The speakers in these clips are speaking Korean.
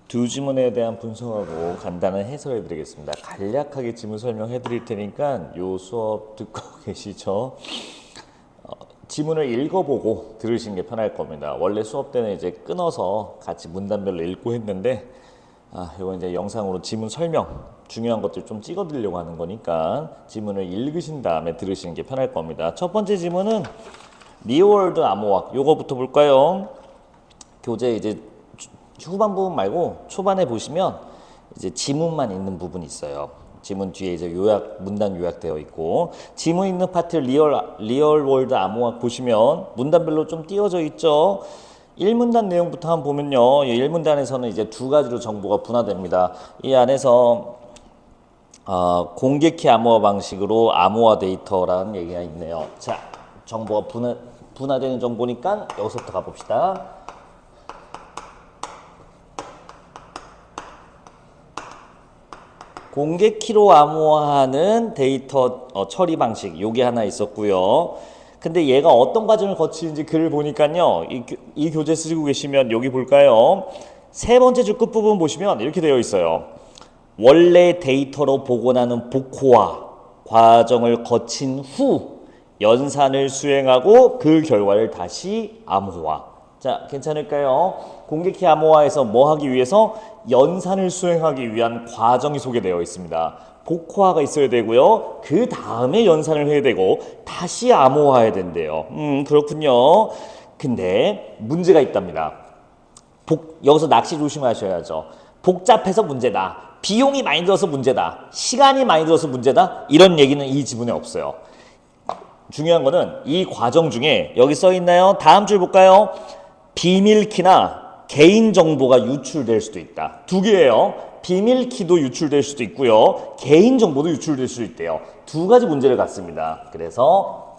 두 지문에 대한 분석하고 간단한 해설해 드리겠습니다. 간략하게 지문 설명해 드릴 테니까 요 수업 듣고 계시죠? 지문을 읽어보고 들으시는 게 편할 겁니다. 원래 수업 때는 이제 끊어서 같이 문단별로 읽고 했는데 이건 이제 영상으로 지문 설명 중요한 것들 좀 찍어 드리려고 하는 거니까 지문을 읽으신 다음에 들으시는 게 편할 겁니다. 첫 번째 지문은 리얼월드 암호학 요거부터 볼까요? 교재 이제 후반 부분 말고 초반에 보시면 이제 지문만 있는 부분이 있어요. 지문 뒤에 이제 문단 요약되어 있고, 지문 있는 파트 리얼월드 암호학 보시면 문단별로 좀 띄워져 있죠. 1문단 내용부터 한번 보면요. 1문단에서는 이제 두 가지로 정보가 분화됩니다. 이 안에서 공개키 암호화 방식으로 암호화 데이터라는 얘기가 있네요. 자, 정보가 분화되는 정보니까 여기서부터 가봅시다. 공개키로 암호화하는 데이터 처리 방식 요게 하나 있었고요. 근데 얘가 어떤 과정을 거치는지 글을 보니까요. 이 교재 쓰고 계시면 여기 볼까요? 세 번째 줄 끝부분 보시면 이렇게 되어 있어요. 원래 데이터로 복원하는 복호화 과정을 거친 후 연산을 수행하고 그 결과를 다시 암호화. 자, 괜찮을까요? 공개키 암호화에서 뭐 하기 위해서 연산을 수행하기 위한 과정이 소개되어 있습니다. 복호화가 있어야 되고요. 그 다음에 연산을 해야 되고 다시 암호화해야 된대요. 그렇군요. 근데 문제가 있답니다. 여기서 낚시 조심하셔야죠. 복잡해서 문제다. 비용이 많이 들어서 문제다. 시간이 많이 들어서 문제다. 이런 얘기는 이 지문에 없어요. 중요한 거는 이 과정 중에 여기 써 있나요? 다음 줄 볼까요? 비밀키나 개인정보가 유출될 수도 있다. 두 개예요. 비밀키도 유출될 수도 있고요. 개인정보도 유출될 수 있대요. 두 가지 문제를 갖습니다. 그래서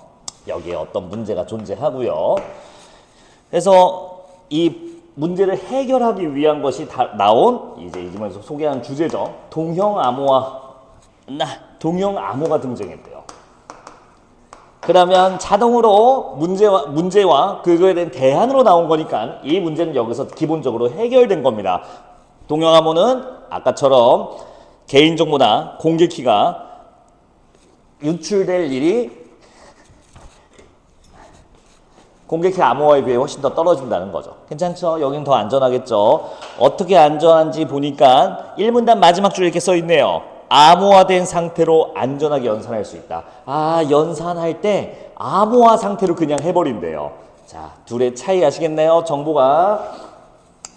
여기에 어떤 문제가 존재하고요. 그래서 이 문제를 해결하기 위한 것이 나온 이제 이 지문에서 소개한 주제죠. 동형 암호가 등장했대요. 그러면 자동으로 문제와 그거에 대한 대안으로 나온 거니까 이 문제는 여기서 기본적으로 해결된 겁니다. 동형 암호는 아까처럼 개인정보나 공개키가 유출될 일이 공개키 암호화에 비해 훨씬 더 떨어진다는 거죠. 괜찮죠? 여긴 더 안전하겠죠? 어떻게 안전한지 보니까 1문단 마지막 줄에 이렇게 써 있네요. 암호화된 상태로 안전하게 연산할 수 있다. 연산할 때 암호화 상태로 그냥 해버린대요. 자, 둘의 차이 아시겠나요? 정보가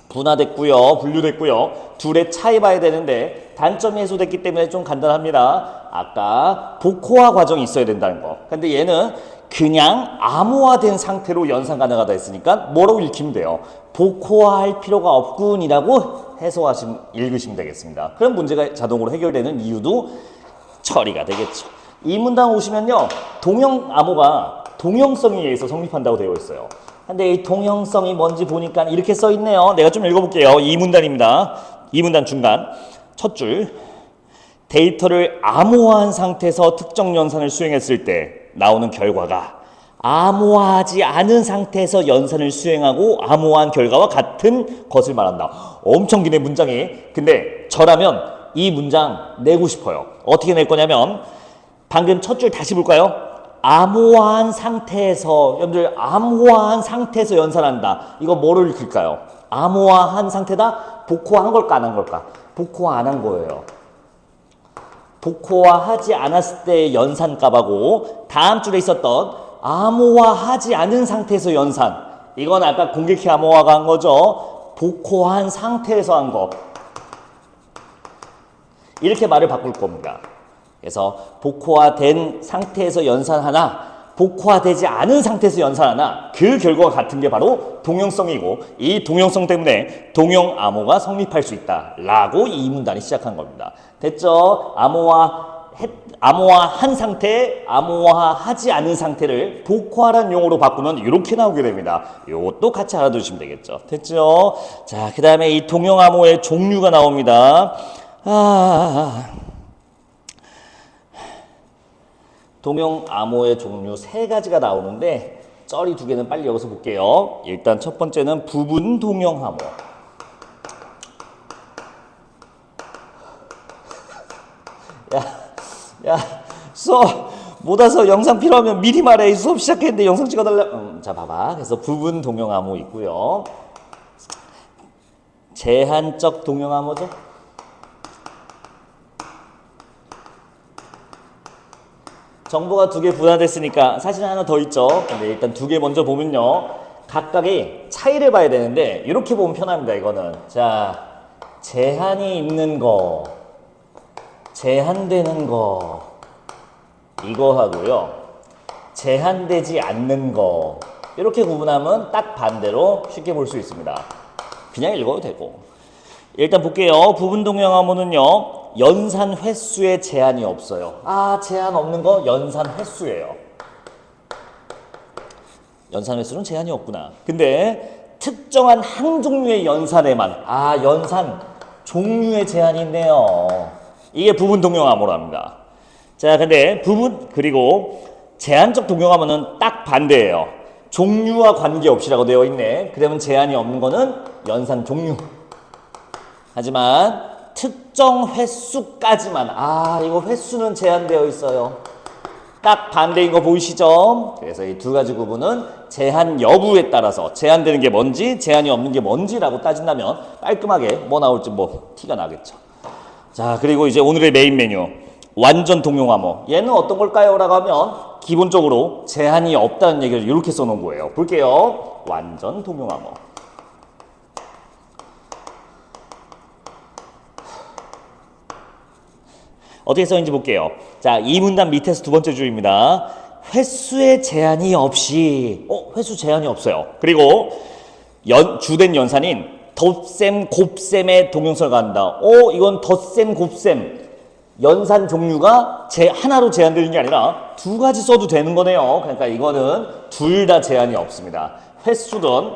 분화됐고요. 분류됐고요. 둘의 차이 봐야 되는데 단점이 해소됐기 때문에 좀 간단합니다. 아까 복호화 과정이 있어야 된다는 거. 근데 얘는 그냥 암호화된 상태로 연산 가능하다 했으니까 뭐라고 읽히면 돼요? 복호화할 필요가 없군이라고 읽으시면 되겠습니다. 그럼 문제가 자동으로 해결되는 이유도 처리가 되겠죠. 이 문단 오시면요. 동형 암호가 동형성에 의해서 성립한다고 되어 있어요. 근데 이 동형성이 뭔지 보니까 이렇게 써 있네요. 내가 좀 읽어볼게요. 이 문단입니다. 이 문단 중간 첫 줄. 데이터를 암호화한 상태에서 특정 연산을 수행했을 때 나오는 결과가 암호화하지 않은 상태에서 연산을 수행하고 암호화한 결과와 같은 것을 말한다. 엄청 기네 문장이. 근데 저라면 이 문장 내고 싶어요. 어떻게 낼 거냐면 방금 첫 줄 다시 볼까요? 암호화한 상태에서 여러분들 암호화한 상태에서 연산한다. 이거 뭐를 읽을까요? 암호화한 상태다? 복호한 걸까 안 한 걸까? 복호화 안 한 거예요. 복호화하지 않았을 때의 연산값하고 다음 줄에 있었던 암호화하지 않은 상태에서 연산. 이건 아까 공개키 암호화가 한 거죠. 복호한 상태에서 한 거. 이렇게 말을 바꿀 겁니다. 그래서 복호화된 상태에서 연산하나 복호화되지 않은 상태에서 연산하나 그 결과가 같은 게 바로 동형성이고 이 동형성 때문에 동형 암호가 성립할 수 있다라고 이 문단이 시작한 겁니다. 됐죠? 암호화한 상태, 암호화하지 않은 상태를 복호화라는 용어로 바꾸면 이렇게 나오게 됩니다. 이것도 같이 알아두시면 되겠죠. 됐죠? 자, 그 다음에 이 동형 암호의 종류가 나옵니다. 동형 암호의 종류 세 가지가 나오는데 쩌리 두 개는 빨리 여기서 볼게요. 일단 첫 번째는 부분 동형 암호. 야, 수업 못 와서 영상 필요하면 미리 말해. 수업 시작했는데 영상 찍어달라. 자, 봐봐. 그래서 부분 동용암호 있고요. 제한적 동용암호죠. 정보가 두 개 분할됐으니까 사실 하나 더 있죠. 근데 일단 두 개 먼저 보면요. 각각의 차이를 봐야 되는데 이렇게 보면 편합니다. 이거는. 자, 제한이 있는 거, 제한되는 거 이거 하고요. 제한되지 않는 거 이렇게 구분하면 딱 반대로 쉽게 볼 수 있습니다. 그냥 읽어도 되고. 일단 볼게요. 부분 동용암호는요. 연산 횟수에 제한이 없어요. 제한 없는 거 연산 횟수예요. 연산 횟수는 제한이 없구나. 근데 특정한 한 종류의 연산에만 연산 종류의 제한이 있네요. 이게 부분 동용암호랍니다. 자, 근데 그리고 제한적 동용암호는 딱 반대예요. 종류와 관계없이라고 되어 있네. 그러면 제한이 없는 거는 연산 종류. 하지만 특정 횟수까지만 이거 횟수는 제한되어 있어요. 딱 반대인 거 보이시죠? 그래서 이 두 가지 구분은 제한 여부에 따라서 제한되는 게 뭔지 제한이 없는 게 뭔지라고 따진다면 깔끔하게 뭐 나올지 티가 나겠죠. 자, 그리고 이제 오늘의 메인 메뉴 완전 동용암호. 얘는 어떤 걸까요? 라고 하면 기본적으로 제한이 없다는 얘기를 이렇게 써놓은 거예요. 볼게요. 완전 동용암호. 어떻게 써있는지 볼게요. 자, 이 문단 밑에서 두 번째 줄입니다. 횟수의 제한이 없이 횟수 제한이 없어요. 그리고 주된 연산인 덧셈, 곱셈의 동용설을 갖는다. 이건 덧셈, 곱셈 연산 종류가 하나로 제한되는 게 아니라 두 가지 써도 되는 거네요. 그러니까 이거는 둘 다 제한이 없습니다. 횟수든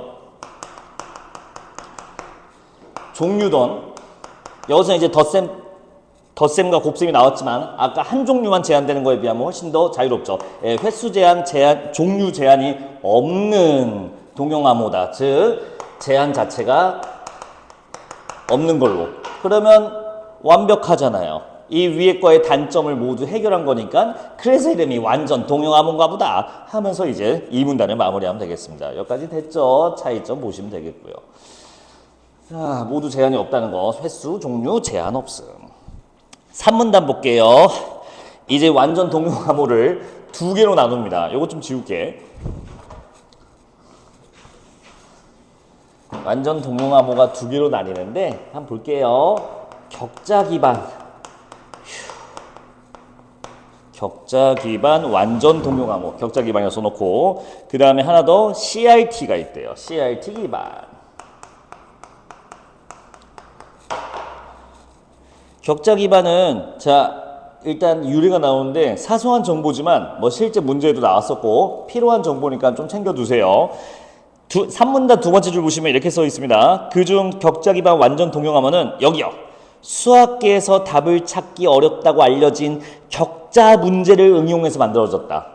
종류든 여기서 이제 덧셈과 곱셈이 나왔지만 아까 한 종류만 제한되는 거에 비하면 훨씬 더 자유롭죠. 횟수 제한, 종류 제한이 없는 동용암호다. 즉 제한 자체가 없는 걸로. 그러면 완벽하잖아요. 이 위에 거의 단점을 모두 해결한 거니까 그래서 이름이 완전 동용암호인가 보다 하면서 이제 이 문단을 마무리하면 되겠습니다. 여기까지 됐죠? 차이점 보시면 되겠고요. 자, 모두 제한이 없다는 거. 횟수, 종류, 제한 없음. 3문단 볼게요. 이제 완전 동용암호를 두 개로 나눕니다. 요거 좀 지울게. 완전 동용암호가 두 개로 나뉘는데 한번 볼게요. 격자 기반. 격자 기반 완전 동용암호. 격자 기반이라 써놓고 그 다음에 하나 더 CRT가 있대요. CRT 기반. 격자 기반은 일단 유래가 나오는데 사소한 정보지만 실제 문제에도 나왔었고 필요한 정보니까 좀 챙겨두세요. 3문단 두 번째 줄 보시면 이렇게 써 있습니다. 그중 격자 기반 완전 동용암호는 여기요. 수학계에서 답을 찾기 어렵다고 알려진 격자 문제를 응용해서 만들어졌다.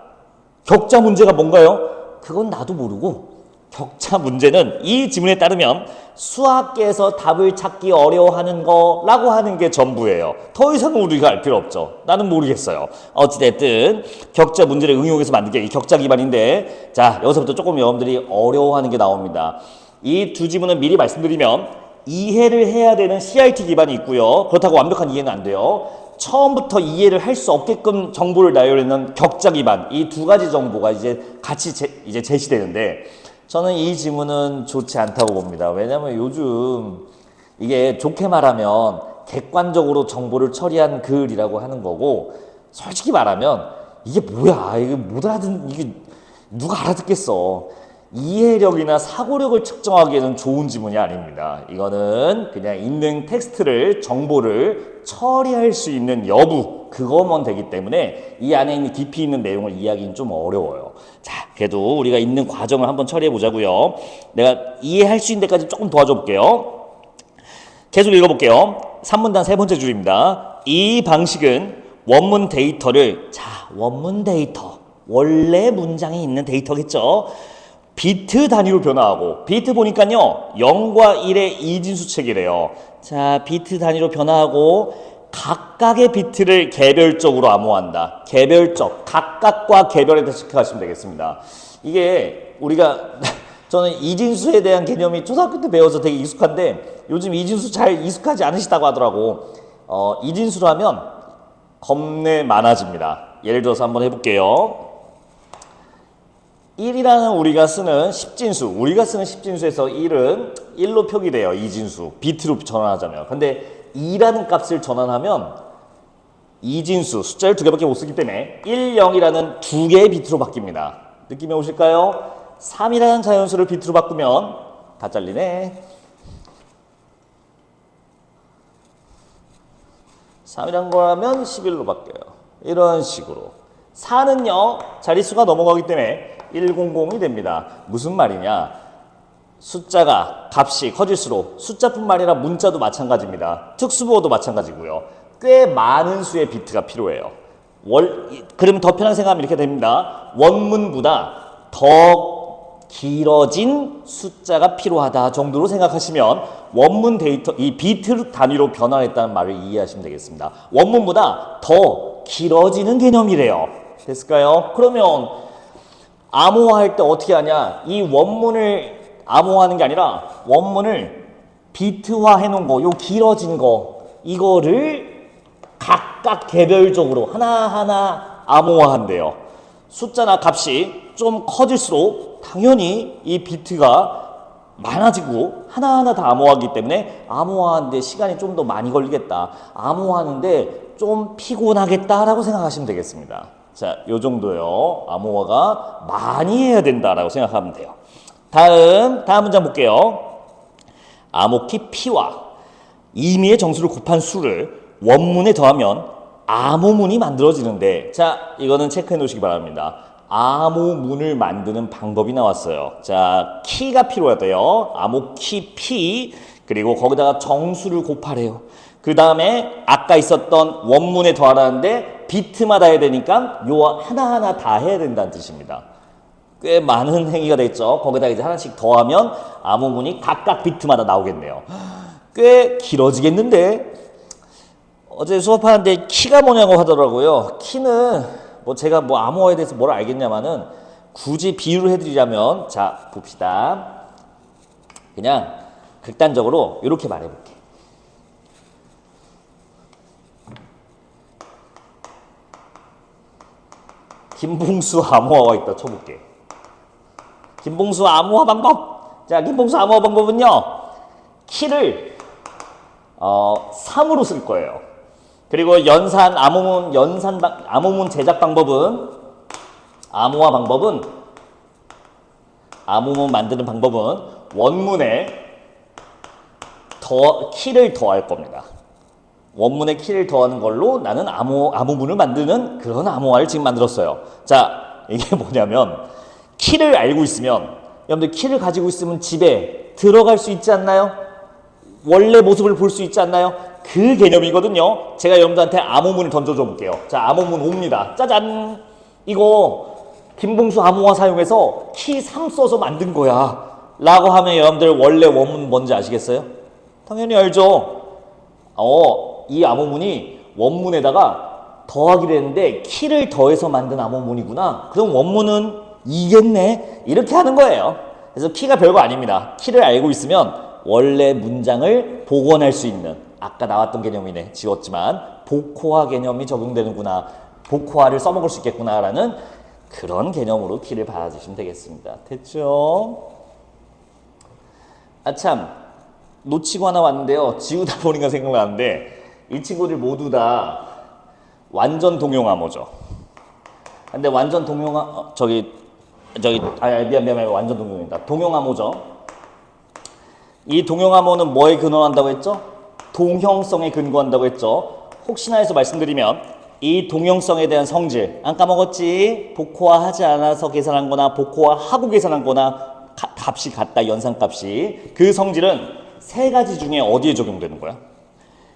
격자 문제가 뭔가요? 그건 나도 모르고 격자 문제는 이 지문에 따르면 수학계에서 답을 찾기 어려워하는 거라고 하는 게 전부예요. 더 이상은 우리가 알 필요 없죠. 나는 모르겠어요. 어찌됐든 격자 문제를 응용해서 만든 게 이 격자 기반인데 자, 여기서부터 조금 여러분들이 어려워하는 게 나옵니다. 이 두 지문은 미리 말씀드리면 이해를 해야 되는 CRT 기반이 있고요. 그렇다고 완벽한 이해는 안 돼요. 처음부터 이해를 할 수 없게끔 정보를 나열하는 격자 기반 이 두 가지 정보가 이제 같이 제시되는데 저는 이 지문은 좋지 않다고 봅니다. 왜냐하면 요즘 이게 좋게 말하면 객관적으로 정보를 처리한 글이라고 하는 거고 솔직히 말하면 이게 뭐야? 이게 누가 알아듣겠어? 이해력이나 사고력을 측정하기에는 좋은 지문이 아닙니다. 이거는 그냥 있는 텍스트를 정보를 처리할 수 있는 여부 그거만 되기 때문에 이 안에 있는 깊이 있는 내용을 이해하기는 좀 어려워요. 자, 그래도 우리가 있는 과정을 한번 처리해 보자고요. 내가 이해할 수 있는 데까지 조금 도와줘 볼게요. 계속 읽어볼게요. 3문단 세 번째 줄입니다. 이 방식은 원문 데이터를 원문 데이터 원래 문장이 있는 데이터겠죠. 비트 단위로 변화하고 비트 보니까요 0과 1의 이진수책이래요. 자, 비트 단위로 변화하고 각각의 비트를 개별적으로 암호한다. 개별적, 각각과 개별에 대해서 체크하시면 되겠습니다. 이게 우리가 저는 이진수에 대한 개념이 초등학교 때 배워서 되게 익숙한데 요즘 이진수 잘 익숙하지 않으시다고 하더라고. 이진수라면 겁내 많아집니다. 예를 들어서 한번 해볼게요. 1이라는 우리가 쓰는 10진수, 우리가 쓰는 10진수에서 1은 1로 표기돼요. 이진수, 비트로 전환하자면. 근데 2라는 값을 전환하면 이진수, 숫자를 2개밖에 못 쓰기 때문에 1, 0이라는 2개의 비트로 바뀝니다. 느낌이 오실까요? 3이라는 자연수를 비트로 바꾸면 다 잘리네. 3이란 거라면 11로 바뀌어요. 이런 식으로. 4는요, 자릿수가 넘어가기 때문에 100이 됩니다. 무슨 말이냐? 숫자가 값이 커질수록 숫자뿐만 아니라 문자도 마찬가지입니다. 특수부호도 마찬가지고요. 꽤 많은 수의 비트가 필요해요. 그러면 더 편하게 생각하면 이렇게 됩니다. 원문보다 더 길어진 숫자가 필요하다 정도로 생각하시면 원문 데이터, 이 비트 단위로 변환했다는 말을 이해하시면 되겠습니다. 원문보다 더 길어지는 개념이래요. 됐을까요? 그러면 암호화할 때 어떻게 하냐? 이 원문을 암호화하는 게 아니라 원문을 비트화 해놓은 거, 요 길어진 거, 이거를 각각 개별적으로 하나하나 암호화한대요. 숫자나 값이 좀 커질수록 당연히 이 비트가 많아지고 하나하나 다 암호화하기 때문에 암호화하는데 시간이 좀 더 많이 걸리겠다. 암호화하는데 좀 피곤하겠다라고 생각하시면 되겠습니다. 자, 요 정도요. 암호화가 많이 해야 된다라고 생각하면 돼요. 다음 문장 볼게요. 암호키 P와 임의의 정수를 곱한 수를 원문에 더하면 암호문이 만들어지는데, 자, 이거는 체크해 놓으시기 바랍니다. 암호문을 만드는 방법이 나왔어요. 자, 키가 필요하대요. 암호키 P, 그리고 거기다가 정수를 곱하래요. 그 다음에 아까 있었던 원문에 더하라는데 비트마다 해야 되니까 요 하나하나 다 해야 된다는 뜻입니다. 꽤 많은 행위가 됐죠. 거기다 이제 하나씩 더하면 암호문이 각각 비트마다 나오겠네요. 꽤 길어지겠는데, 어제 수업하는데 키가 뭐냐고 하더라고요. 키는 뭐 제가 뭐 암호화에 대해서 뭘 알겠냐마는 굳이 비유를 해드리자면, 자, 봅시다. 그냥 극단적으로 이렇게 말해볼게. 김봉수 암호화가 있다 쳐볼게. 김봉수 암호화 방법. 자, 김봉수 암호화 방법은요, 키를 3으로 쓸 거예요. 그리고 암호문 제작 방법은, 암호문 만드는 방법은 원문에 키를 더할 겁니다. 원문에 키를 더하는 걸로 나는 암호문을 만드는 그런 암호화를 지금 만들었어요. 자, 이게 뭐냐면, 키를 알고 있으면, 여러분들 키를 가지고 있으면 집에 들어갈 수 있지 않나요? 원래 모습을 볼 수 있지 않나요? 그 개념이거든요. 제가 여러분들한테 암호문을 던져줘 볼게요. 자, 암호문 5입니다. 짜잔! 이거 김봉수 암호화 사용해서 키 3 써서 만든 거야 라고 하면 여러분들 원래 원문 뭔지 아시겠어요? 당연히 알죠. 이 암호문이 원문에다가 더하기를 했는데 키를 더해서 만든 암호문이구나. 그럼 원문은 이겠네. 이렇게 하는 거예요. 그래서 키가 별거 아닙니다. 키를 알고 있으면 원래 문장을 복원할 수 있는, 아까 나왔던 개념이네, 지웠지만 복호화 개념이 적용되는구나, 복호화를 써먹을 수 있겠구나라는 그런 개념으로 키를 받아주시면 되겠습니다. 됐죠? 아참, 놓치고 하나 왔는데요. 지우다 보니까 생각나는데, 이 친구들 모두 다 완전 동용 암호죠. 근데 완전 동용 미안, 완전 동용입니다. 동용 암호죠. 이 동용 암호는 뭐에 근원한다고 했죠? 동형성에 근거한다고 했죠. 혹시나 해서 말씀드리면, 이 동형성에 대한 성질 안 까먹었지? 복호화하지 않아서 계산한 거나 복호화하고 계산한 거나 값이 같다, 연산값이. 그 성질은 세 가지 중에 어디에 적용되는 거야?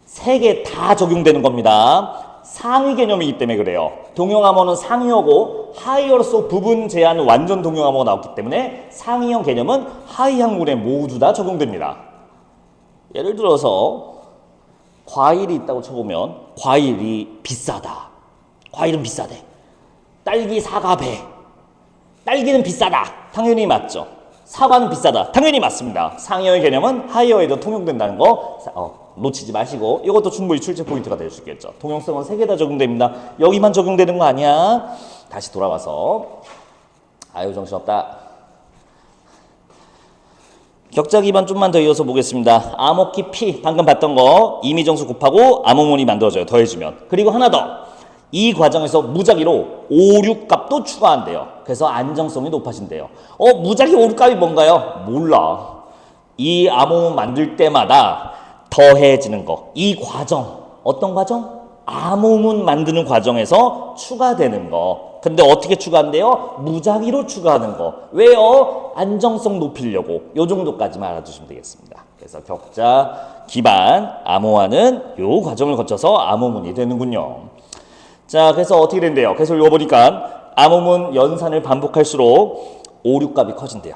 세 개 다 적용되는 겁니다. 상위 개념이기 때문에 그래요. 동용암호는 상위어고 하이어로서 부분 제한 완전 동용암호가 나왔기 때문에 상위형 개념은 하위 항문에 모두 다 적용됩니다. 예를 들어서 과일이 있다고 쳐보면 과일이 비싸다. 과일은 비싸대. 딸기, 사과, 배. 딸기는 비싸다. 당연히 맞죠. 사과는 비싸다. 당연히 맞습니다. 상위어의 개념은 하이어에도 통용된다는 거 놓치지 마시고 이것도 충분히 출제 포인트가 될 수 있겠죠. 통용성은 3개 다 적용됩니다. 여기만 적용되는 거 아니야. 다시 돌아와서 아유 정신없다. 격자 기반 좀만 더 이어서 보겠습니다. 암호키 P 방금 봤던 거 임의정수 곱하고 암호문이 만들어져요. 더해주면. 그리고 하나 더. 이 과정에서 무작위로 5, 6 값도 추가한대요. 그래서 안정성이 높아진대요. 무작위 5, 6 값이 뭔가요? 몰라. 이 암호문 만들 때마다 더해지는 거. 이 과정. 어떤 과정? 암호문 만드는 과정에서 추가되는 거. 근데 어떻게 추가한대요? 무작위로 추가하는 거. 왜요? 안정성 높이려고. 요 정도까지만 알아두시면 되겠습니다. 그래서 격자 기반 암호화는 요 과정을 거쳐서 암호문이 되는군요. 자, 그래서 어떻게 된대요? 그래서 이거 보니까 암호문 연산을 반복할수록 5, 6 값이 커진대요.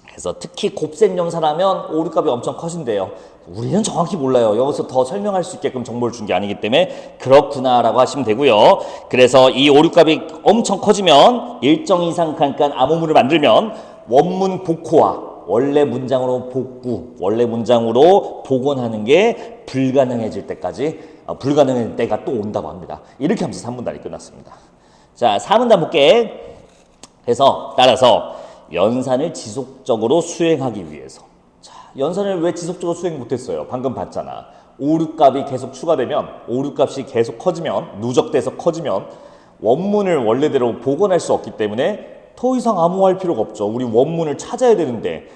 그래서 특히 곱셈 연산하면 5, 6 값이 엄청 커진대요. 우리는 정확히 몰라요. 여기서 더 설명할 수 있게끔 정보를 준 게 아니기 때문에 그렇구나라고 하시면 되고요. 그래서 이 5, 6 값이 엄청 커지면 일정 이상 잠깐 암호문을 만들면 원문 복호화, 원래 문장으로 복구, 원래 문장으로 복원하는 게 불가능해질 때까지 불가능한 때가 또 온다고 합니다. 이렇게 하면서 3분단이 끝났습니다. 자, 4분단 볼게. 그래서 따라서 연산을 지속적으로 수행하기 위해서. 자, 연산을 왜 지속적으로 수행 못했어요? 방금 봤잖아. 5, 6 값이 계속 추가되면 5, 6 값이 계속 커지면 누적돼서 커지면 원문을 원래대로 복원할 수 없기 때문에 더 이상 암호화할 필요가 없죠. 우리 원문을 찾아야 되는데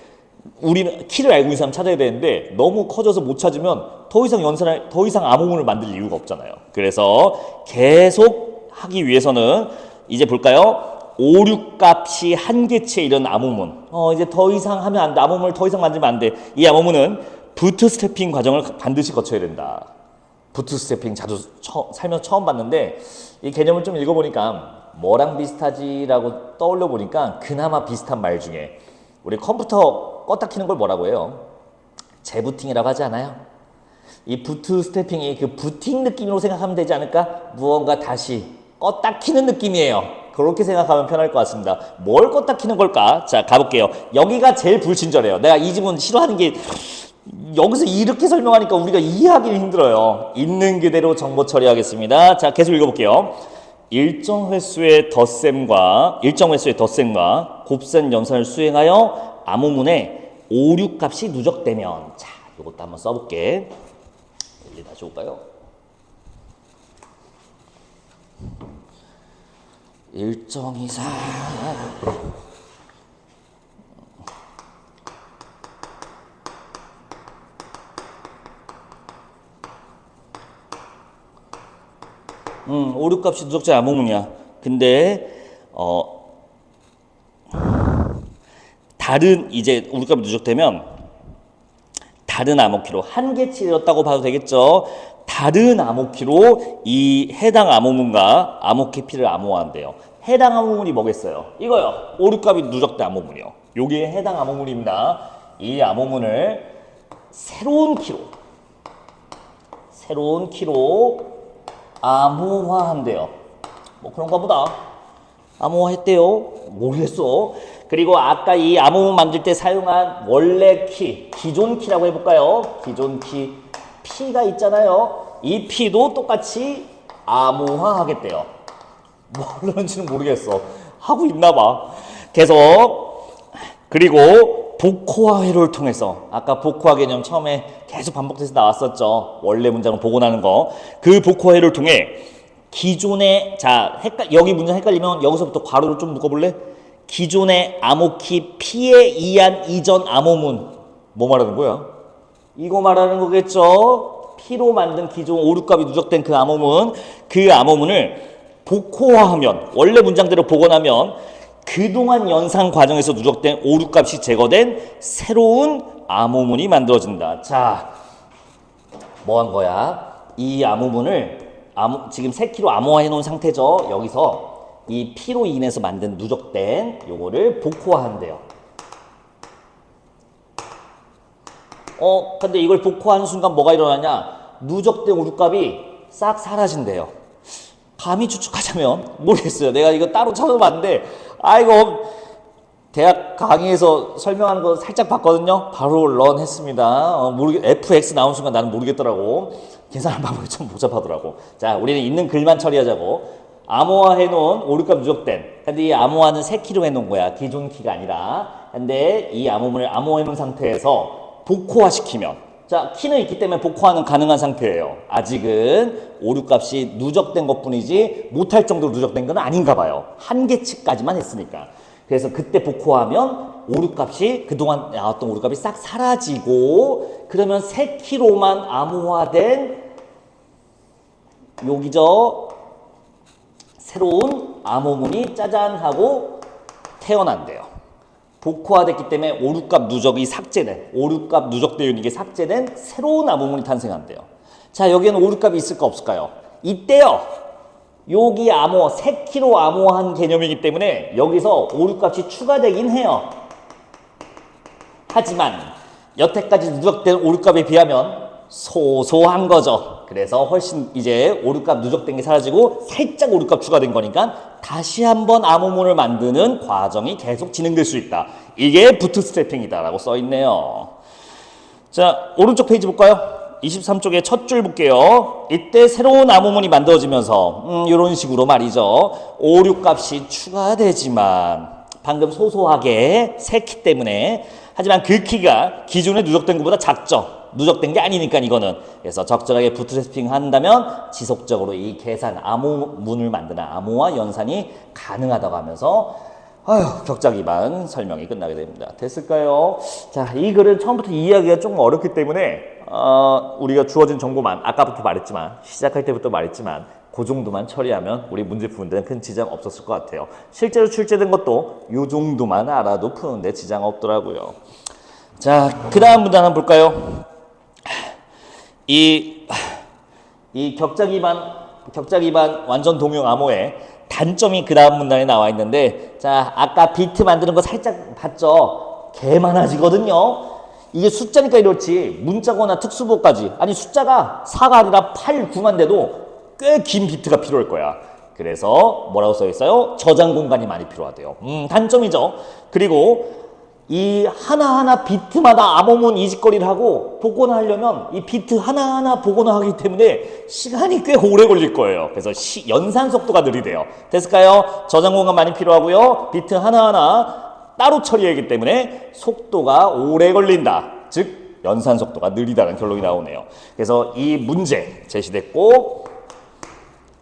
우리는 키를 알고 있는 사람 찾아야 되는데 너무 커져서 못 찾으면 더 이상 암호문을 만들 이유가 없잖아요. 그래서 계속 하기 위해서는 이제 볼까요? 5, 6 값이 한계치에 이런 암호문. 이제 더 이상 하면 안 돼. 암호문을 더 이상 만들면 안 돼. 이 암호문은 부트스트래핑 과정을 반드시 거쳐야 된다. 부트스트래핑 자주 살면서 처음 봤는데 이 개념을 좀 읽어보니까 뭐랑 비슷하지라고 떠올려 보니까 그나마 비슷한 말 중에 우리 컴퓨터 껐다 키는 걸 뭐라고 해요? 재부팅이라고 하지 않아요? 이 부트스트래핑이 그 부팅 느낌으로 생각하면 되지 않을까? 무언가 다시 껐다 키는 느낌이에요. 그렇게 생각하면 편할 것 같습니다. 뭘 껐다 키는 걸까? 자, 가볼게요. 여기가 제일 불친절해요. 내가 이 지문 싫어하는 게 여기서 이렇게 설명하니까 우리가 이해하기는 힘들어요. 있는 그대로 정보 처리하겠습니다. 자, 계속 읽어볼게요. 일정 횟수의 덧셈과 곱셈 연산을 수행하여 암호문에 5, 6 값이 누적되면 자, 이것도 한번 써볼게. 여기 다시 올까요? 일정 이상 오류 값이 누적자 암호문이야. 근데 다른 이제 오류 값이 누적되면 다른 암호키로 한계치였다고 봐도 되겠죠. 다른 암호키로 이 해당 암호문과 암호키 P를 암호화한대요. 해당 암호문이 뭐겠어요? 이거요. 오류 값이 누적된 암호문이요. 요게 해당 암호문입니다. 이 암호문을 새로운 키로 암호화한대요. 뭐 그런가 보다. 암호화했대요. 모르겠어. 그리고 아까 이 암호문 만들 때 사용한 원래 키, 기존 키라고 해볼까요? 기존 키 P가 있잖아요. 이 P도 똑같이 암호화하겠대요. 뭐라는지는 모르겠어. 하고 있나 봐. 그리고 복호화 회로를 통해서 아까 복호화 개념 처음에 계속 반복돼서 나왔었죠. 원래 문장을 복원하는 거. 그 복호화 회로를 통해 기존의 여기 문장 헷갈리면 여기서부터 괄호를 좀 묶어볼래? 기존의 암호키 P에 의한 이전 암호문 뭐 말하는 거야? 이거 말하는 거겠죠? P로 만든 기존 오류값이 누적된 그 암호문을 복호화하면 원래 문장대로 복원하면 그동안 연산 과정에서 누적된 오류값이 제거된 새로운 암호문이 만들어진다. 자, 뭐 한 거야? 이 암호문을 지금 새 키로 암호화해 놓은 상태죠. 여기서 이 P로 인해서 만든 누적된 요거를 복호화한대요. 근데 이걸 복호하는 순간 뭐가 일어나냐? 누적된 오류값이 싹 사라진대요. 감히 추측하자면 모르겠어요. 내가 이거 따로 찾아봤는데 이거 대학 강의에서 설명하는 거 살짝 봤거든요. 바로 런 했습니다. FX 나온 순간 나는 모르겠더라고. 계산하는 방법이 좀 복잡하더라고. 자, 우리는 있는 글만 처리하자고. 암호화해 놓은 오류값 누적된. 근데 이 암호화는 새 키로 해 놓은 거야. 기존 키가 아니라. 근데 이 암호문을 암호해 놓은 상태에서 복호화 시키면, 자, 키는 있기 때문에 복호화는 가능한 상태예요. 아직은 오류값이 누적된 것뿐이지 못할 정도로 누적된 건 아닌가 봐요. 한계치까지만 했으니까. 그래서 그때 복호하면 오류값이 그동안 나왔던 오류값이 싹 사라지고, 그러면 새 키로만 암호화된 여기죠. 새로운 암호문이 짜잔 하고 태어난대요. 복호화됐기 때문에 오류값 누적이 삭제된, 오류값 누적된 이게 삭제된 새로운 암호문이 탄생한대요. 자, 여기에는 오류값이 있을까 없을까요? 이때요. 여기 암호, 새 키로 암호한 개념이기 때문에 여기서 오류값이 추가되긴 해요. 하지만 여태까지 누적된 오류값에 비하면 소소한 거죠. 그래서 훨씬 이제 오류값 누적된 게 사라지고 살짝 오류값 추가된 거니까 다시 한번 암호문을 만드는 과정이 계속 진행될 수 있다. 이게 부트스트래핑이다라고 써 있네요. 자, 오른쪽 페이지 볼까요? 23쪽의 첫 줄 볼게요. 이때 새로운 암호문이 만들어지면서 이런 식으로 말이죠. 오류값이 추가되지만 방금 소소하게 새 키 때문에, 하지만 그 키가 기존에 누적된 것보다 작죠. 누적된 게 아니니까 이거는. 그래서 적절하게 부트스트래핑 한다면 지속적으로 이 계산 암호문을 만드는 암호화 연산이 가능하다고 하면서 격자 기반 설명이 끝나게 됩니다. 됐을까요? 자, 이 글은 처음부터 이해하기가 조금 어렵기 때문에 우리가 주어진 정보만, 아까부터 말했지만, 시작할 때부터 말했지만 그 정도만 처리하면 우리 문제 푸는 데는 큰 지장 없었을 것 같아요. 실제로 출제된 것도 이 정도만 알아도 푸는데 지장 없더라고요. 자, 그 다음 문제 한번 볼까요? 이 격자 기반 완전 동용 암호의 단점이 그 다음 문단에 나와 있는데, 자, 아까 비트 만드는 거 살짝 봤죠? 개 많아지거든요. 이게 숫자니까 이렇지 문자거나 특수보까지, 아니 숫자가 4가 아니라 8, 9만 돼도 꽤 긴 비트가 필요할 거야. 그래서 뭐라고 써 있어요? 저장 공간이 많이 필요하대요. 단점이죠. 그리고 이 하나하나 비트마다 암호문 이직거리를 하고 복원하려면 이 비트 하나하나 복원하기 때문에 시간이 꽤 오래 걸릴 거예요. 그래서 연산 속도가 느리대요. 됐을까요? 저장 공간 많이 필요하고요. 비트 하나하나 따로 처리하기 때문에 속도가 오래 걸린다. 즉 연산 속도가 느리다는 결론이 나오네요. 그래서 이 문제 제시됐고,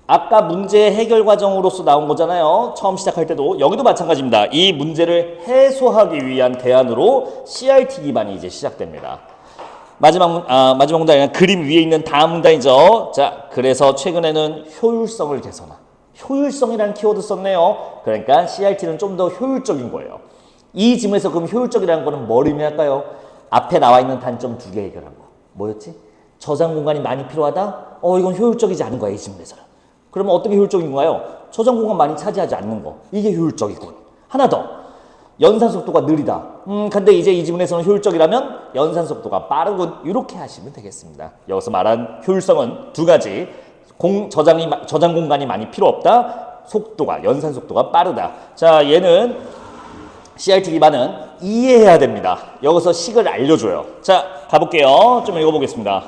아까 문제 해결 과정으로서 나온 거잖아요. 처음 시작할 때도. 여기도 마찬가지입니다. 이 문제를 해소하기 위한 대안으로 CRT 기반이 이제 시작됩니다. 마지막 문단이 그림 위에 있는 다음 문단이죠. 자, 그래서 최근에는 효율성을 개선한, 효율성이라는 키워드 썼네요. 그러니까 CRT는 좀 더 효율적인 거예요. 이 지문에서 그럼 효율적이라는 거는 뭘 의미할까요? 앞에 나와 있는 단점 2개 해결한 거. 뭐였지? 저장 공간이 많이 필요하다? 이건 효율적이지 않은 거야, 이 지문에서는. 그러면 어떻게 효율적인 건가요? 저장 공간 많이 차지하지 않는 거. 이게 효율적이군. 하나 더. 연산 속도가 느리다. 근데 이제 이 지문에서는 효율적이라면 연산 속도가 빠르군. 이렇게 하시면 되겠습니다. 여기서 말한 효율성은 2가지. 저장 공간이 많이 필요 없다. 속도가, 연산 속도가 빠르다. 자, 얘는 CRT 기반은 이해해야 됩니다. 여기서 식을 알려줘요. 자, 가볼게요. 좀 읽어보겠습니다.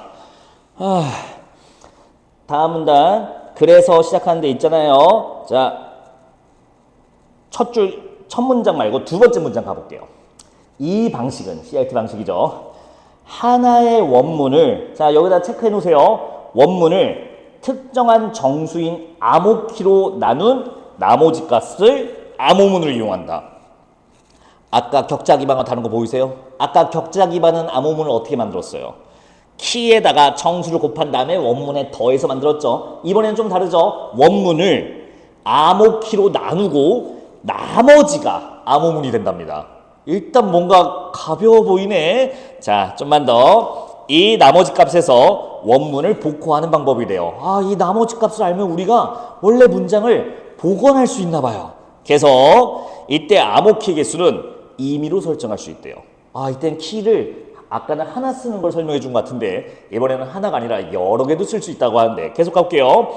다음 문단. 그래서 시작하는 데 있잖아요. 자, 첫 문장 말고 두 번째 문장 가볼게요. 이 방식은 CRT 방식이죠. 하나의 원문을, 자, 여기다 체크해 놓으세요. 원문을 특정한 정수인 암호키로 나눈 나머지 값을 암호문을 이용한다. 아까 격자 기반과 다른 거 보이세요? 아까 격자 기반은 암호문을 어떻게 만들었어요? 키에다가 정수를 곱한 다음에 원문에 더해서 만들었죠. 이번에는 좀 다르죠. 원문을 암호키로 나누고 나머지가 암호문이 된답니다. 일단 뭔가 가벼워 보이네. 자, 좀만 더. 이 나머지 값에서 원문을 복호하는 방법이래요. 이 나머지 값을 알면 우리가 원래 문장을 복원할 수 있나 봐요. 그래서 이때 암호키 개수는 임의로 설정할 수 있대요. 이땐 키를 아까는 하나 쓰는 걸 설명해 준 것 같은데 이번에는 하나가 아니라 여러 개도 쓸 수 있다고 하는데 계속 가볼게요.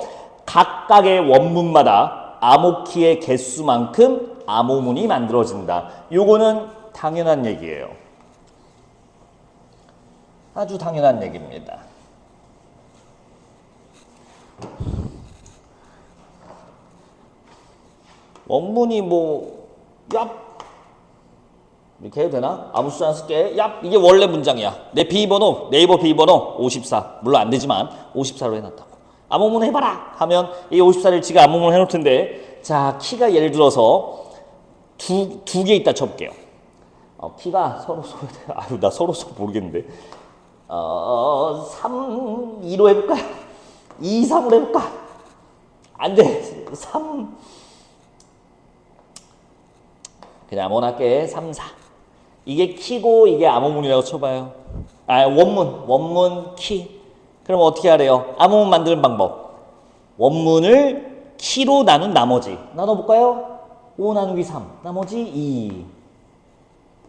각각의 원문마다 암호키의 개수만큼 암호문이 만들어진다. 요거는 당연한 얘기예요. 아주 당연한 얘기입니다. 원문이 뭐 얍 이렇게 해도 되나? 아무 숫자 안 쓸게. 얍 이게 원래 문장이야. 내 비번호 네이버 비번호 54 물론 안 되지만 54로 해놨다고. 암호문 해봐라 하면 이 54를 지가 암호문 해놓을 텐데 자 키가 예를 들어서 두 개 있다 쳐볼게요. 키가 서로 아유 나 서로 모르겠는데 3, 2로 해볼까요? 2, 3으로 해볼까? 안 돼. 3 그냥 아무거나 할게. 3, 4 이게 키고 이게 암호문이라고 쳐봐요. 아 원문 키. 그럼 어떻게 하래요? 암호문 만드는 방법. 원문을 키로 나눈 나머지 나눠볼까요? 5 나누기 3 나머지 2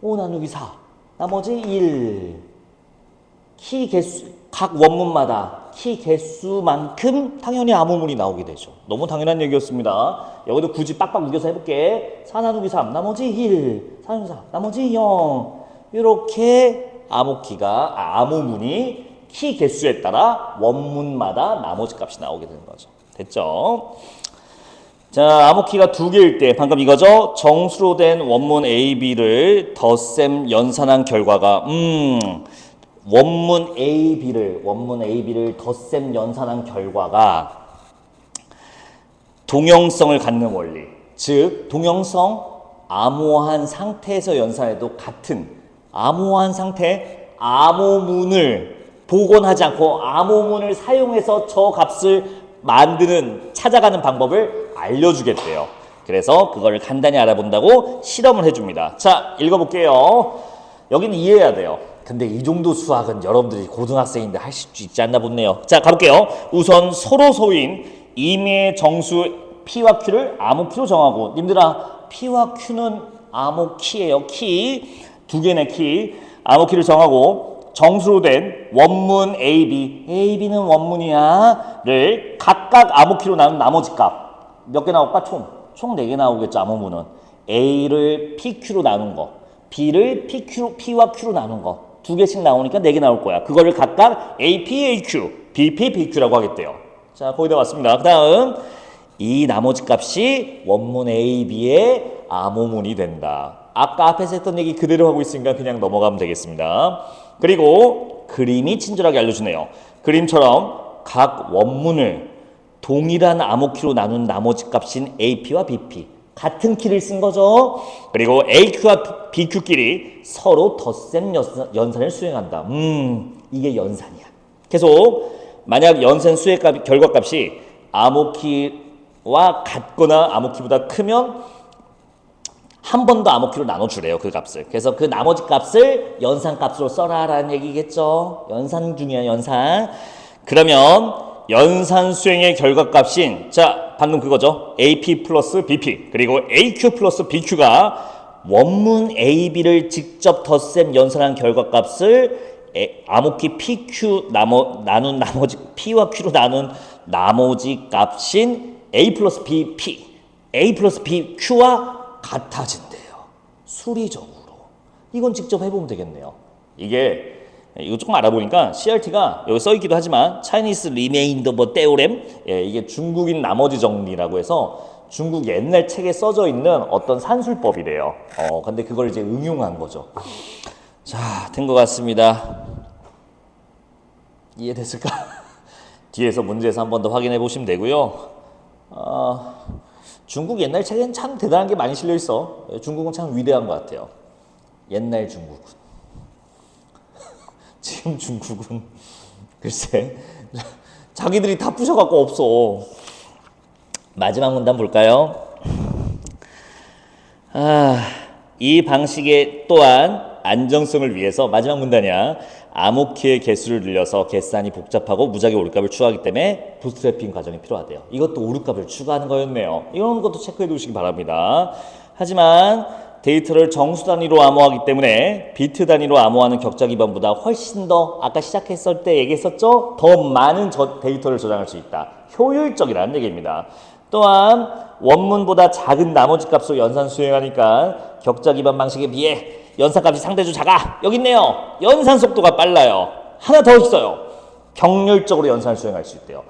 5 나누기 4 나머지 1 키 개수 각 원문마다 키 개수만큼 당연히 암호문이 나오게 되죠. 너무 당연한 얘기였습니다. 여기도 굳이 빡빡 우겨서 해볼게. 4 나누기 3 나머지 1 4 나누기 4 나머지 0 이렇게 암호문이 키 개수에 따라 원문마다 나머지 값이 나오게 되는 거죠. 됐죠? 자, 암호키가 두 개일 때 방금 이거죠? 정수로 된 원문 A, B를 덧셈 연산한 결과가 원문 A, B를 덧셈 연산한 결과가 동형성을 갖는 원리. 즉, 동형성 암호한 상태에서 연산해도 같은 암호한 상태 암호문을 복원하지 않고 암호문을 사용해서 저 값을 찾아가는 방법을 알려주겠대요. 그래서 그걸 간단히 알아본다고 실험을 해줍니다. 자, 읽어볼게요. 여기는 이해해야 돼요. 근데 이 정도 수학은 여러분들이 고등학생인데 하실 수 있지 않나 보네요. 자, 가볼게요. 우선 서로 소인 임의의 정수 P와 Q를 암호키로 정하고 님들아 P와 Q는 암호키예요. 키. 두 개네 키. 암호키를 정하고 정수로 된 원문 A, B, A, B는 원문이야를 각각 암호키로 나눈 나머지 값 몇 개 나올까? 총 4개 나오겠죠. 암호문은 A를 PQ로 나눈 거 B를 P와 Q로 나눈 거 2개씩 나오니까 4개 나올 거야. 그거를 각각 AP, AQ, BP, BQ라고 하겠대요. 자, 거의 다 왔습니다. 그 다음 이 나머지 값이 원문 A, B의 암호문이 된다. 아까 앞에서 했던 얘기 그대로 하고 있으니까 그냥 넘어가면 되겠습니다. 그리고 그림이 친절하게 알려주네요. 그림처럼 각 원문을 동일한 암호키로 나눈 나머지 값인 AP와 BP 같은 키를 쓴 거죠. 그리고 AQ와 BQ끼리 서로 덧셈 연산을 수행한다. 이게 연산이야. 계속 만약 연산 수행 결과값이 암호키와 같거나 암호키보다 크면 한 번 더 암호키로 나눠주래요. 그 값을. 그래서 그 나머지 값을 연산값으로 써라라는 얘기겠죠. 연산 중이야. 연산. 그러면 연산 수행의 결과값인 자 방금 그거죠. AP 플러스 BP 그리고 AQ 플러스 BQ가 원문 AB를 직접 덧셈 연산한 결과값을 암호키 PQ 나눈 나머지 P와 Q로 나눈 나머지 값인 A 플러스 BP A 플러스 BQ와 같아진대요. 수리적으로. 이건 직접 해보면 되겠네요. 이거 조금 알아보니까 CRT가 여기 써있기도 하지만 Chinese Remainder Theorem 이게 중국인 나머지 정리라고 해서 중국 옛날 책에 써져 있는 어떤 산술법이래요. 근데 그걸 이제 응용한 거죠. 자, 된 것 같습니다. 이해됐을까? 뒤에서 문제에서 한 번 더 확인해 보시면 되고요. 중국 옛날 책에는 참 대단한 게 많이 실려 있어. 중국은 참 위대한 것 같아요. 옛날 중국은. 지금 중국은 글쎄 자기들이 다 부셔갖고 없어. 마지막 문단 볼까요? 이 방식에 또한 안정성을 위해서 마지막 문단이야. 암호키의 개수를 늘려서 계산이 복잡하고 무작위 오류값을 추가하기 때문에 부스트래핑 과정이 필요하대요. 이것도 오류값을 추가하는 거였네요. 이런 것도 체크해 두시기 바랍니다. 하지만 데이터를 정수 단위로 암호하기 때문에 비트 단위로 암호하는 격자 기반보다 훨씬 더 아까 시작했을 때 얘기했었죠? 더 많은 데이터를 저장할 수 있다. 효율적이라는 얘기입니다. 또한 원문보다 작은 나머지 값으로 연산 수행하니까 격자 기반 방식에 비해 연산값이 상대적으로 작아. 여기 있네요. 연산 속도가 빨라요. 하나 더 있어요. 병렬적으로 연산을 수행할 수 있대요.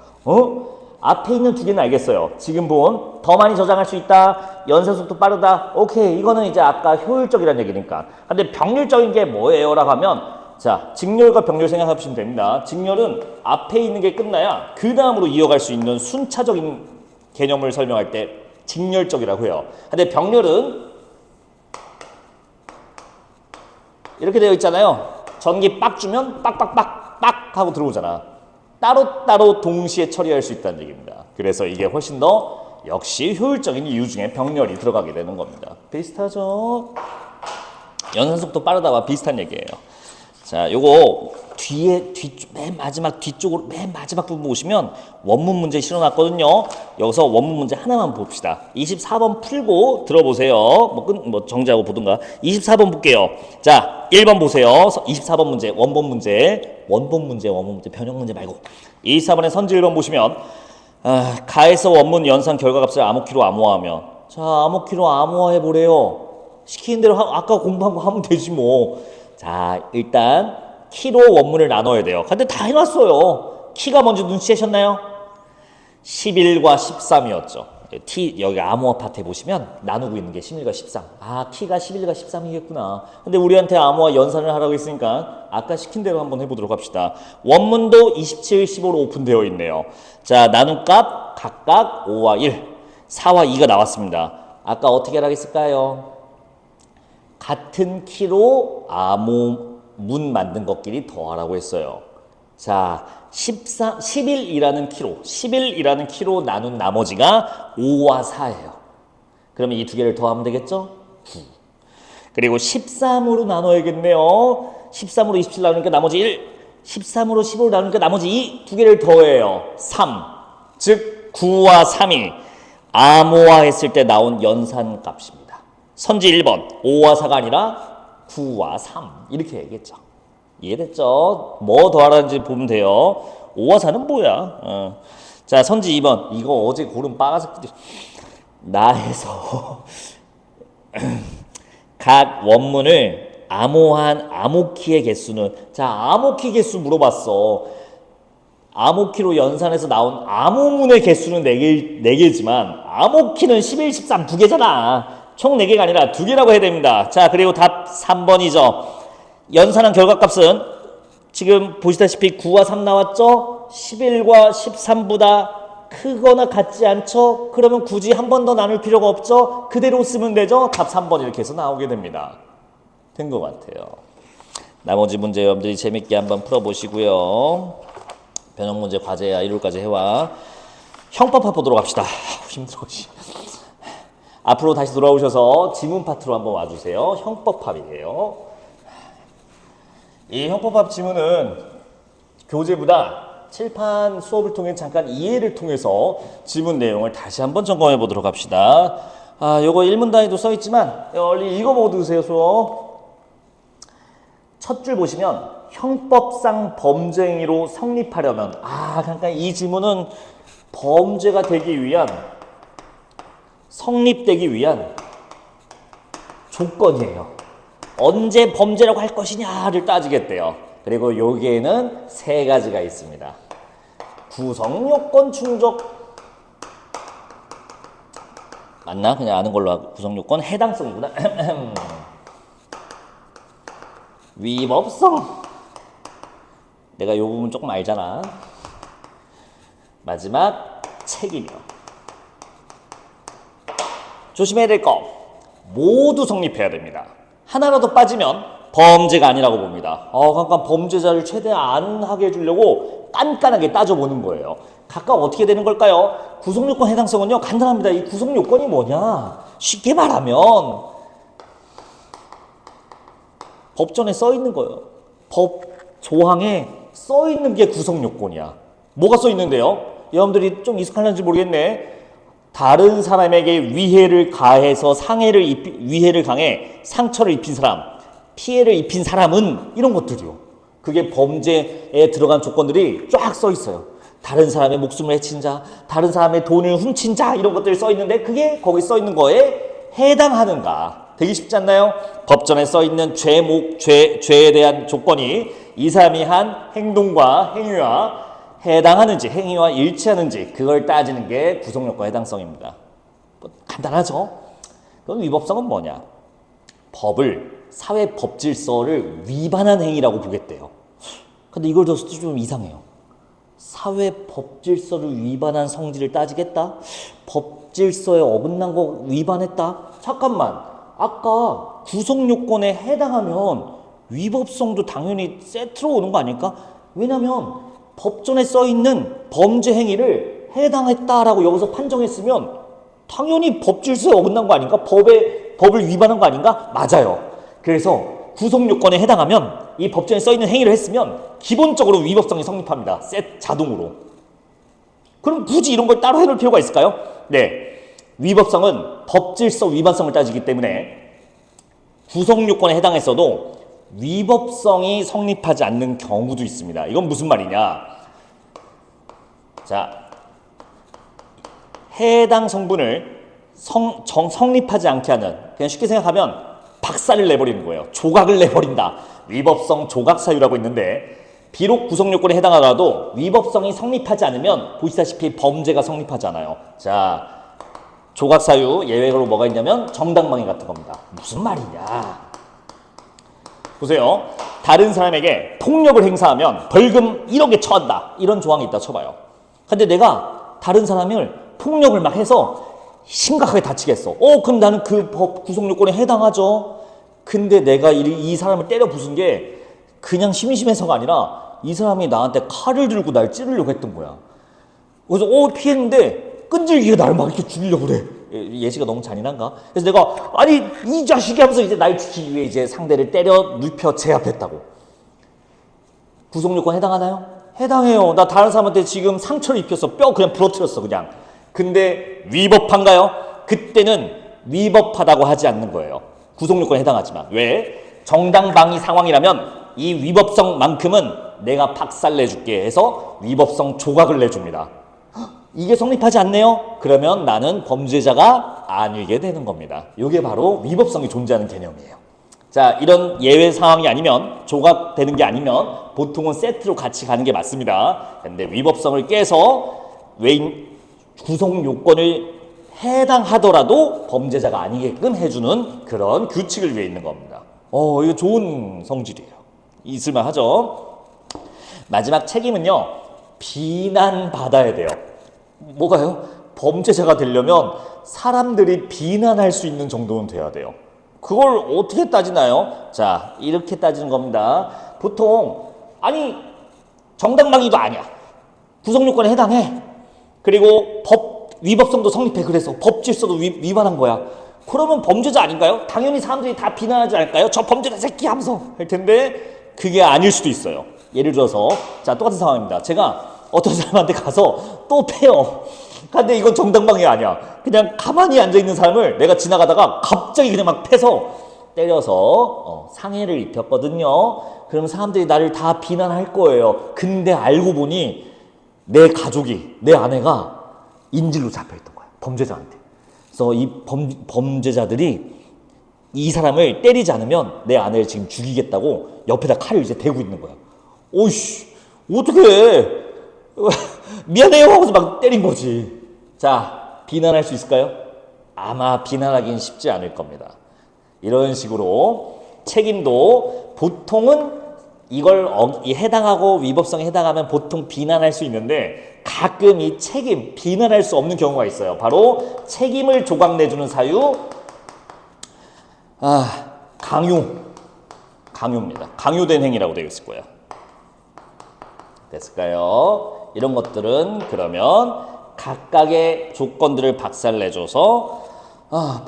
앞에 있는 두 개는 알겠어요. 지금 본 더 많이 저장할 수 있다. 연산 속도 빠르다. 오케이. 이거는 이제 아까 효율적이라는 얘기니까. 근데 병렬적인 게 뭐예요? 라고 하면 자, 직렬과 병렬 생각하시면 됩니다. 직렬은 앞에 있는 게 끝나야 그 다음으로 이어갈 수 있는 순차적인 개념을 설명할 때 직렬적이라고 해요. 근데 병렬은 이렇게 되어 있잖아요. 전기 빡 주면 빡빡빡 빡 하고 들어오잖아. 따로따로 동시에 처리할 수 있다는 얘기입니다. 그래서 이게 훨씬 더 역시 효율적인 이유 중에 병렬이 들어가게 되는 겁니다. 비슷하죠? 연산 속도 빠르다와 비슷한 얘기예요. 자, 요거 맨 마지막 뒤쪽으로 맨 마지막 부분 보시면 원문 문제 실어놨거든요. 여기서 원문 문제 하나만 봅시다. 24번 풀고 들어보세요. 뭐 정지하고 보든가. 24번 볼게요. 자, 1번 보세요. 24번 문제 원본 문제 변형 문제 말고 24번의 선지 1번 보시면 가에서 원문 연산 결과값을 암호키로 암호하면 자, 암호키로 암호화해 보래요. 시키는 대로 아까 공부한 거 하면 되지 뭐. 자, 일단 키로 원문을 나눠야 돼요. 근데 다 해놨어요. 키가 먼저 눈치채셨나요? 11과 13이었죠. 여기 암호화 파트에 보시면 나누고 있는 게 11과 13. 아, 키가 11과 13이겠구나. 근데 우리한테 암호화 연산을 하라고 했으니까 아까 시킨 대로 한번 해보도록 합시다. 원문도 27, 15로 오픈되어 있네요. 자, 나눗값 각각 5와 1, 4와 2가 나왔습니다. 아까 어떻게 하라고 했을까요? 같은 키로 암호문 만든 것끼리 더하라고 했어요. 자, 11이라는 키로 나눈 나머지가 5와 4예요. 그러면 이 두 개를 더하면 되겠죠? 9. 그리고 13으로 나눠야겠네요. 13으로 27 나누니까 나머지 1, 13으로 15를 나누니까 나머지 2, 두 개를 더해요. 3. 즉 9와 3이 암호화했을 때 나온 연산값입니다. 선지 1번 5와 4가 아니라 9와 3 이렇게 얘기했죠. 이해됐죠? 뭐 더하라는지 보면 돼요. 5와 4는 뭐야? 자, 선지 2번 이거 어제 고른 빠가새끼들 나에서 각 원문을 암호한 암호키의 개수는 자, 암호키 개수 물어봤어. 암호키로 연산해서 나온 암호문의 개수는 4개지만 암호키는 11, 13 두 개잖아. 총 4개가 아니라 2개라고 해야 됩니다. 자, 그리고 답 3번이죠. 연산한 결과값은 지금 보시다시피 9와 3 나왔죠? 11과 13보다 크거나 같지 않죠? 그러면 굳이 한 번 더 나눌 필요가 없죠? 그대로 쓰면 되죠? 답 3번 이렇게 해서 나오게 됩니다. 된 것 같아요. 나머지 문제 여러분들이 재밌게 한번 풀어보시고요. 변형 문제 과제야 1월까지 해와. 형법합 보도록 합시다. 힘들어. 앞으로 다시 돌아오셔서 지문 파트로 한번 와주세요. 형법합이에요. 이 형법합 지문은 교재보다 칠판 수업을 통해 잠깐 이해를 통해서 지문 내용을 다시 한번 점검해 보도록 합시다. 요거 일문 단위도 써 있지만 얼른 읽어보고 드세요. 수업. 첫 줄 보시면 형법상 범죄 행위로 성립하려면 그러니까 이 지문은 범죄가 되기 위한 성립되기 위한 조건이에요. 언제 범죄라고 할 것이냐를 따지겠대요. 그리고 여기에는 3가지가 있습니다. 구성요건 충족 맞나? 그냥 아는 걸로 하고 구성요건 해당성이구나. 위법성 내가 요 부분 조금 알잖아. 마지막 책임이요. 조심해야 될 거 모두 성립해야 됩니다. 하나라도 빠지면 범죄가 아니라고 봅니다. 그러니까 범죄자를 최대한 안 하게 해주려고 깐깐하게 따져보는 거예요. 각각 어떻게 되는 걸까요? 구성요건 해당성은요 간단합니다. 이 구성요건이 뭐냐? 쉽게 말하면 법전에 써 있는 거예요. 법 조항에 써 있는 게 구성요건이야. 뭐가 써 있는데요? 여러분들이 좀 익숙한지 모르겠네. 다른 사람에게 위해를 가해서 위해를 강해 상처를 입힌 사람, 피해를 입힌 사람은 이런 것들이요. 그게 범죄에 들어간 조건들이 쫙 써 있어요. 다른 사람의 목숨을 해친 자, 다른 사람의 돈을 훔친 자 이런 것들이 써 있는데 그게 거기 써 있는 거에 해당하는가? 되게 쉽지 않나요? 법전에 써 있는 죄에 대한 조건이 이 사람이 한 행동과 행위와 해당하는지, 행위와 일치하는지 그걸 따지는 게 구속요건 해당성입니다. 뭐 간단하죠? 그럼 위법성은 뭐냐? 법을, 사회 법질서를 위반한 행위라고 보겠대요. 근데 이걸 들었을 때 좀 이상해요. 사회 법질서를 위반한 성질을 따지겠다? 법질서에 어긋난 거 위반했다? 잠깐만, 아까 구속요건에 해당하면 위법성도 당연히 세트로 오는 거 아닐까? 왜냐면 법전에 써있는 범죄 행위를 해당했다라고 여기서 판정했으면 당연히 법질서에 어긋난 거 아닌가? 법을 위반한 거 아닌가? 맞아요. 그래서 구속요건에 해당하면 이 법전에 써있는 행위를 했으면 기본적으로 위법성이 성립합니다. 자동으로. 그럼 굳이 이런 걸 따로 해놓을 필요가 있을까요? 네. 위법성은 법질서 위반성을 따지기 때문에 구속요건에 해당했어도 위법성이 성립하지 않는 경우도 있습니다. 이건 무슨 말이냐? 자, 해당 성분을 성립하지 않게 하는, 그냥 쉽게 생각하면 박살을 내버리는 거예요. 조각을 내버린다. 위법성 조각 사유라고 있는데 비록 구속요건에 해당하더라도 위법성이 성립하지 않으면 보시다시피 범죄가 성립하지 않아요. 자, 조각 사유 예외로 뭐가 있냐면 정당방위 같은 겁니다. 무슨 말이냐? 보세요. 다른 사람에게 폭력을 행사하면 벌금 1억에 처한다. 이런 조항이 있다 쳐봐요. 근데 내가 다른 사람을 폭력을 막 해서 심각하게 다치게 했어. 그럼 나는 그 법 구속요건에 해당하죠. 근데 내가 이 사람을 때려 부순 게 그냥 심심해서가 아니라 이 사람이 나한테 칼을 들고 날 찌르려고 했던 거야. 그래서 피했는데 끈질기게 나를 막 이렇게 죽이려고 그래. 예시가 너무 잔인한가? 그래서 내가 아니 이 자식이 하면서 이제 날 죽이기 위해 이제 상대를 때려 눕혀 제압했다고. 구속요건 해당하나요? 해당해요. 나 다른 사람한테 지금 상처를 입혔어. 뼈 그냥 부러뜨렸어 그냥. 근데 위법한가요? 그때는 위법하다고 하지 않는 거예요. 구속요건에 해당하지만. 왜? 정당방위 상황이라면 이 위법성만큼은 내가 박살내줄게 해서 위법성 조각을 내줍니다. 이게 성립하지 않네요? 그러면 나는 범죄자가 아니게 되는 겁니다. 이게 바로 위법성이 존재하는 개념이에요. 자, 이런 예외 상황이 아니면, 조각되는 게 아니면 보통은 세트로 같이 가는 게 맞습니다. 근데 위법성을 깨서 구속 요건을 해당하더라도 범죄자가 아니게끔 해주는 그런 규칙을 위해 있는 겁니다. 이거 좋은 성질이에요. 있을만 하죠. 마지막 책임은요, 비난받아야 돼요. 뭐가요? 범죄자가 되려면 사람들이 비난할 수 있는 정도는 돼야 돼요. 그걸 어떻게 따지나요? 자, 이렇게 따지는 겁니다. 보통 아니 정당방위도 아니야. 구속요건에 해당해. 그리고 법 위법성도 성립해. 그래서 법질서도 위반한 거야. 그러면 범죄자 아닌가요? 당연히 사람들이 다 비난하지 않을까요? 저 범죄자 새끼 하면서 할 텐데 그게 아닐 수도 있어요. 예를 들어서 자, 똑같은 상황입니다. 제가 어떤 사람한테 가서 또 패요. 근데 이건 정당방위 아니야. 그냥 가만히 앉아있는 사람을 내가 지나가다가 갑자기 그냥 막 패서 때려서 상해를 입혔거든요. 그럼 사람들이 나를 다 비난할 거예요. 근데 알고 보니 내 가족이, 내 아내가 인질로 잡혀있던 거야. 범죄자한테. 그래서 이 범죄자들이 이 사람을 때리지 않으면 내 아내를 지금 죽이겠다고 옆에다 칼을 이제 대고 있는 거야. 오이씨, 어떡해. 미안해요 하고서 막 때린 거지. 자, 비난할 수 있을까요? 아마 비난하기는 쉽지 않을 겁니다. 이런 식으로 책임도 보통은 이걸 해당하고 위법성에 해당하면 보통 비난할 수 있는데 가끔 이 책임, 비난할 수 없는 경우가 있어요. 바로 책임을 조각내주는 사유, 강요입니다. 강요된 행위라고 되어 있을 거예요. 됐을까요? 이런 것들은 그러면 각각의 조건들을 박살내줘서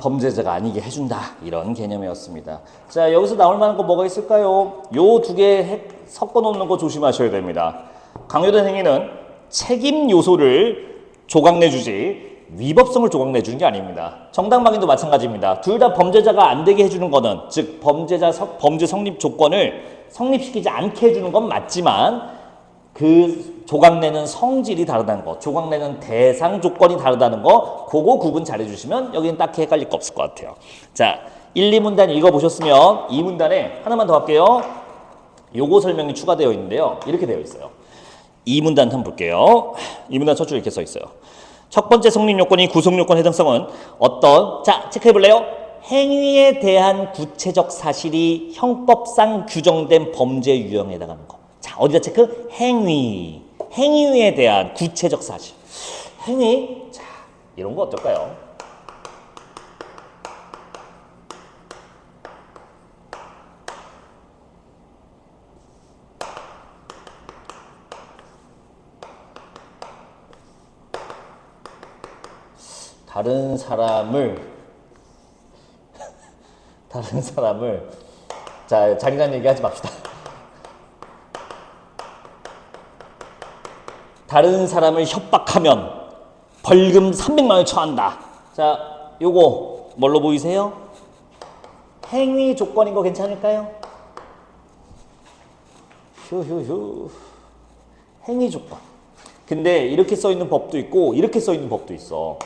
범죄자가 아니게 해준다. 이런 개념이었습니다. 자, 여기서 나올 만한 거 뭐가 있을까요? 요 두 개 섞어놓는 거 조심하셔야 됩니다. 강요된 행위는 책임 요소를 조각내주지 위법성을 조각내주는 게 아닙니다. 정당방위도 마찬가지입니다. 둘 다 범죄자가 안 되게 해주는 거는, 즉 범죄 성립 조건을 성립시키지 않게 해주는 건 맞지만 그 조각내는 성질이 다르다는 거, 조각내는 대상 조건이 다르다는 거, 그거 구분 잘 해주시면 여기는 딱히 헷갈릴 거 없을 것 같아요. 자, 1, 2문단 읽어보셨으면 2문단에 하나만 더 할게요. 요거 설명이 추가되어 있는데요. 이렇게 되어 있어요. 2문단 한번 볼게요. 2문단 첫 줄 이렇게 써 있어요. 첫 번째 성립 요건이 구속 요건 해당성은 어떤, 자, 체크해 볼래요? 행위에 대한 구체적 사실이 형법상 규정된 범죄 유형에 해당하는 거. 자, 어디다 체크? 행위에 대한 구체적 사실. 행위, 자, 이런 거 어떨까요? 다른 사람을 자, 잔인한 얘기 하지 맙시다. 다른 사람을 협박하면 벌금 300만 원 처한다. 자, 요거 뭘로 보이세요? 행위 조건인 거 괜찮을까요? 휴. 행위 조건. 근데 이렇게 써 있는 법도 있고 이렇게 써 있는 법도 있어.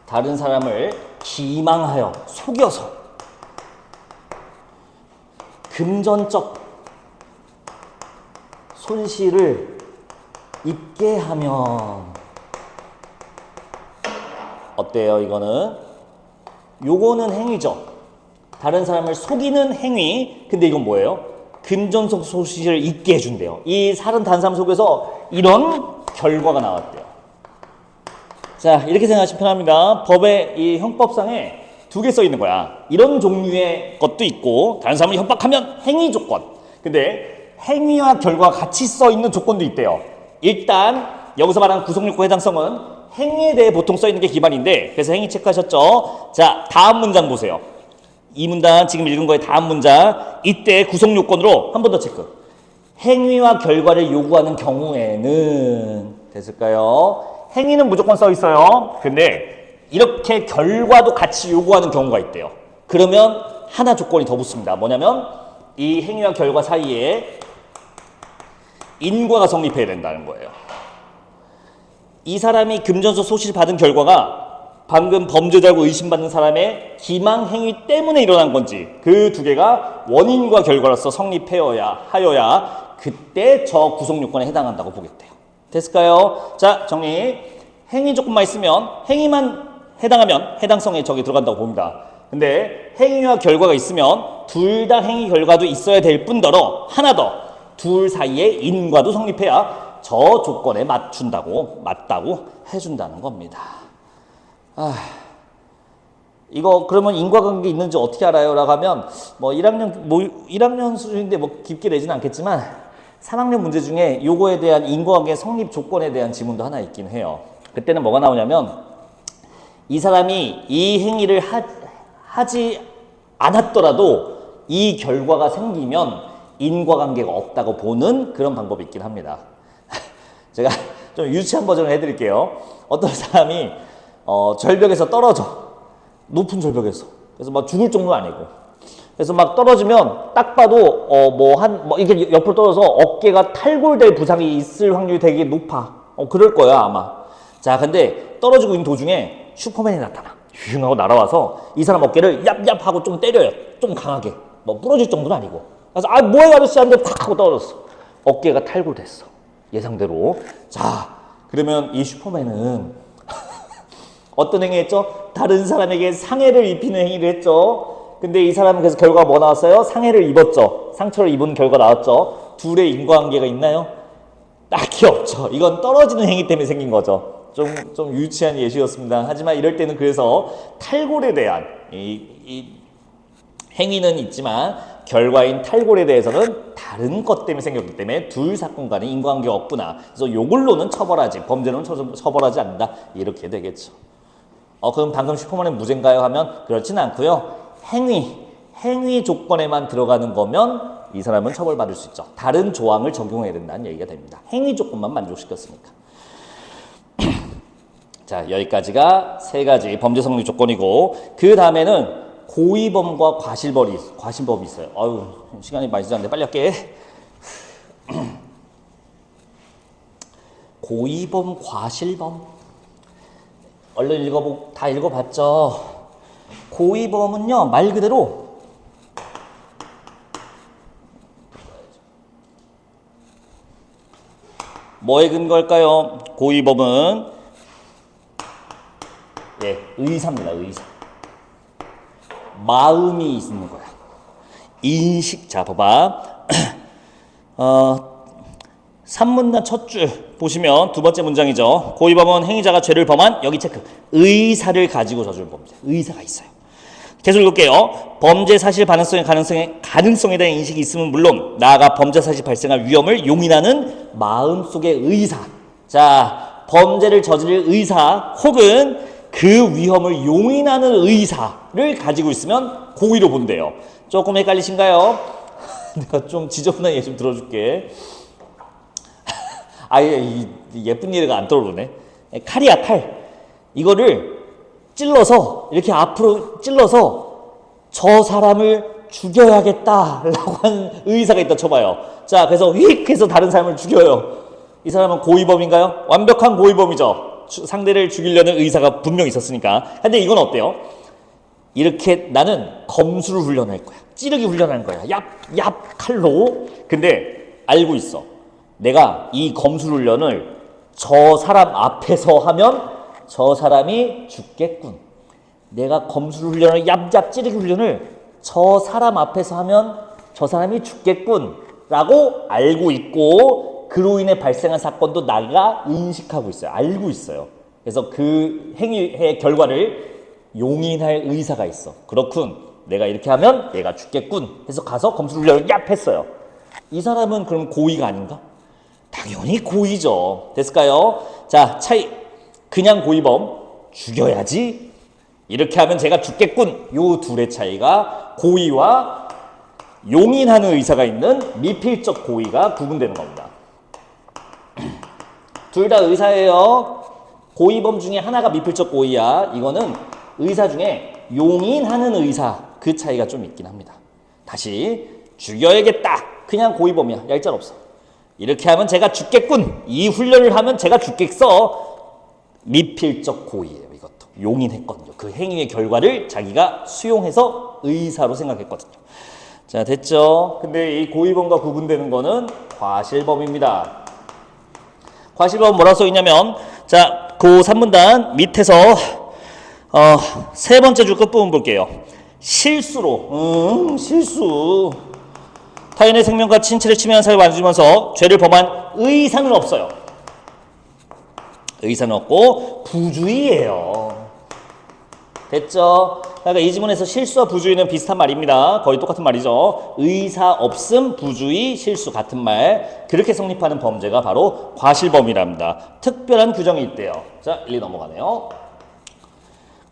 다른 사람을 기망하여 속여서 금전적 손실을 입게 하면 어때요? 이거는 요거는 행위죠. 다른 사람을 속이는 행위. 근데 이건 뭐예요? 금전적 손실을 입게 해준대요. 이 다른 사람 속에서 이런 결과가 나왔대요. 자, 이렇게 생각하시면 편합니다. 법의 이 형법상에 두 개 써 있는 거야. 이런 종류의 것도 있고, 다른 사람을 협박하면 행위 조건. 근데 행위와 결과가 같이 써 있는 조건도 있대요. 일단 여기서 말하는 구속요건 해당성은 행위에 대해 보통 써 있는 게 기반인데, 그래서 행위 체크하셨죠? 자, 다음 문장 보세요. 이 문단 지금 읽은 거의 다음 문장. 이때 구속요건으로 한 번 더 체크. 행위와 결과를 요구하는 경우에는 됐을까요? 행위는 무조건 써 있어요. 근데 이렇게 결과도 같이 요구하는 경우가 있대요. 그러면 하나 조건이 더 붙습니다. 뭐냐면 이 행위와 결과 사이에 인과가 성립해야 된다는 거예요. 이 사람이 금전적 손실을 받은 결과가 방금 범죄자고 의심받는 사람의 기망 행위 때문에 일어난 건지, 그 두 개가 원인과 결과로서 성립하여야 그때 저 구속요건에 해당한다고 보겠대요. 됐을까요? 자, 정리. 행위 조건만 있으면, 행위만 해당하면 해당성에 저기 들어간다고 봅니다. 근데 행위와 결과가 있으면 둘 다 행위 결과도 있어야 될 뿐더러 하나 더, 둘 사이에 인과도 성립해야 저 조건에 맞다고 해준다는 겁니다. 이거 그러면 인과관계 있는지 어떻게 알아요? 라고 하면 1학년 수준인데 깊게 내지는 않겠지만 3학년 문제 중에 요거에 대한 인과관계 성립 조건에 대한 지문도 하나 있긴 해요. 그때는 뭐가 나오냐면 이 사람이 이 행위를 하지 않았더라도 이 결과가 생기면 인과관계가 없다고 보는 그런 방법이 있긴 합니다. 제가 좀 유치한 버전을 해드릴게요. 어떤 사람이 절벽에서 떨어져. 높은 절벽에서. 그래서 막 죽을 정도는 아니고. 그래서 막 떨어지면 딱 봐도 이렇게 옆으로 떨어져서 어깨가 탈골될 부상이 있을 확률이 되게 높아. 그럴 거야 아마. 자, 근데 떨어지고 있는 도중에 슈퍼맨이 나타나. 휘웅 하고 날아와서 이 사람 어깨를 얍얍 하고 좀 때려요. 좀 강하게. 부러질 정도는 아니고. 그래서 뭐해 아저씨 하는데 팍 하고 떨어졌어. 어깨가 탈골됐어. 예상대로. 자, 그러면 이 슈퍼맨은 어떤 행위 했죠? 다른 사람에게 상해를 입히는 행위를 했죠. 근데 이 사람은 그래서 결과가 뭐 나왔어요? 상해를 입었죠. 상처를 입은 결과 나왔죠. 둘의 인과관계가 있나요? 딱히 없죠. 이건 떨어지는 행위 때문에 생긴 거죠. 좀 유치한 예시였습니다. 하지만 이럴 때는 그래서 탈골에 대한 이 행위는 있지만 결과인 탈골에 대해서는 다른 것 때문에 생겼기 때문에 둘 사건 간에 인과관계가 없구나. 그래서 요걸로는 처벌하지, 범죄로는 처벌하지 않는다. 이렇게 되겠죠. 그럼 방금 슈퍼맨은 무죄인가요? 하면 그렇지는 않고요. 행위 조건에만 들어가는 거면 이 사람은 처벌받을 수 있죠. 다른 조항을 적용해야 된다는 얘기가 됩니다. 행위 조건만 만족시켰으니까. 자, 여기까지가 세 가지 범죄 성립 조건이고 그 다음에는 고의범과 과실범이 있어요. 아유, 시간이 많이 지났는데 빨리 할게. 고의범, 과실범. 얼른 다 읽어봤죠? 고의범은요, 말 그대로 뭐에 근거할까요? 고의범은 의사입니다. 의사. 마음이 있는 거야. 인식. 자, 봐봐. 산문단 첫 줄 보시면 두 번째 문장이죠. 고의범은 행위자가 죄를 범한 여기 체크. 의사를 가지고 저지른 범죄. 의사가 있어요. 계속 읽을게요. 범죄 사실 가능성에 대한 인식이 있으면 물론 나아가 범죄 사실 발생할 위험을 용인하는 마음속의 의사. 자, 범죄를 저지를 의사 혹은 그 위험을 용인하는 의사를 가지고 있으면 고의로 본대요. 조금 헷갈리신가요? 내가 좀 지저분한 예 좀 들어줄게. 아예 예쁜 예가 안 떠오르네. 칼이야, 칼. 이거를 찔러서 이렇게 앞으로 찔러서 저 사람을 죽여야겠다라고 한 의사가 있다 쳐봐요. 자, 그래서 휙 해서 다른 사람을 죽여요. 이 사람은 고의범인가요? 완벽한 고의범이죠. 상대를 죽이려는 의사가 분명 있었으니까. 근데 이건 어때요? 이렇게 나는 검수를 훈련할 거야. 찌르기 훈련하는 거야. 얍 칼로. 근데 알고 있어. 내가 이 검수 훈련을 저 사람 앞에서 하면 저 사람이 죽겠군. 내가 검수 훈련을 얍 찌르기 훈련을 저 사람 앞에서 하면 저 사람이 죽겠군 라고 알고 있고 그로 인해 발생한 사건도 나가 인식하고 있어요. 알고 있어요. 그래서 그 행위의 결과를 용인할 의사가 있어. 그렇군. 내가 이렇게 하면 얘가 죽겠군. 해서 가서 검수 훈련을 얍 했어요. 이 사람은 그럼 고의가 아닌가? 당연히 고의죠. 됐을까요? 자, 차이. 그냥 고의범 죽여야지. 이렇게 하면 제가 죽겠군. 요 둘의 차이가 고의와 용인하는 의사가 있는 미필적 고의가 구분되는 겁니다. 둘 다 의사예요. 고의범 중에 하나가 미필적 고의야. 이거는 의사 중에 용인하는 의사. 그 차이가 좀 있긴 합니다. 다시 죽여야겠다. 그냥 고의범이야. 얄짤 없어. 이렇게 하면 제가 죽겠군. 이 훈련을 하면 제가 죽겠어. 미필적 고의예요. 이것도 용인했거든요. 그 행위의 결과를 자기가 수용해서 의사로 생각했거든요. 자, 됐죠? 근데 이 고의범과 구분되는 거는 과실범입니다. 과실범은 뭐라고 써있냐면, 자, 그 3문단 밑에서 세 번째 줄 끝부분 볼게요. 실수로, 실수. 타인의 생명과 신체를 침해한 사유를 안주면서 죄를 범한 의사는 없어요. 의사는 없고 부주의예요. 됐죠? 그러니까 이 지문에서 실수와 부주의는 비슷한 말입니다. 거의 똑같은 말이죠. 의사 없음, 부주의, 실수 같은 말. 그렇게 성립하는 범죄가 바로 과실범이랍니다. 특별한 규정이 있대요. 자, 1, 2 넘어가네요.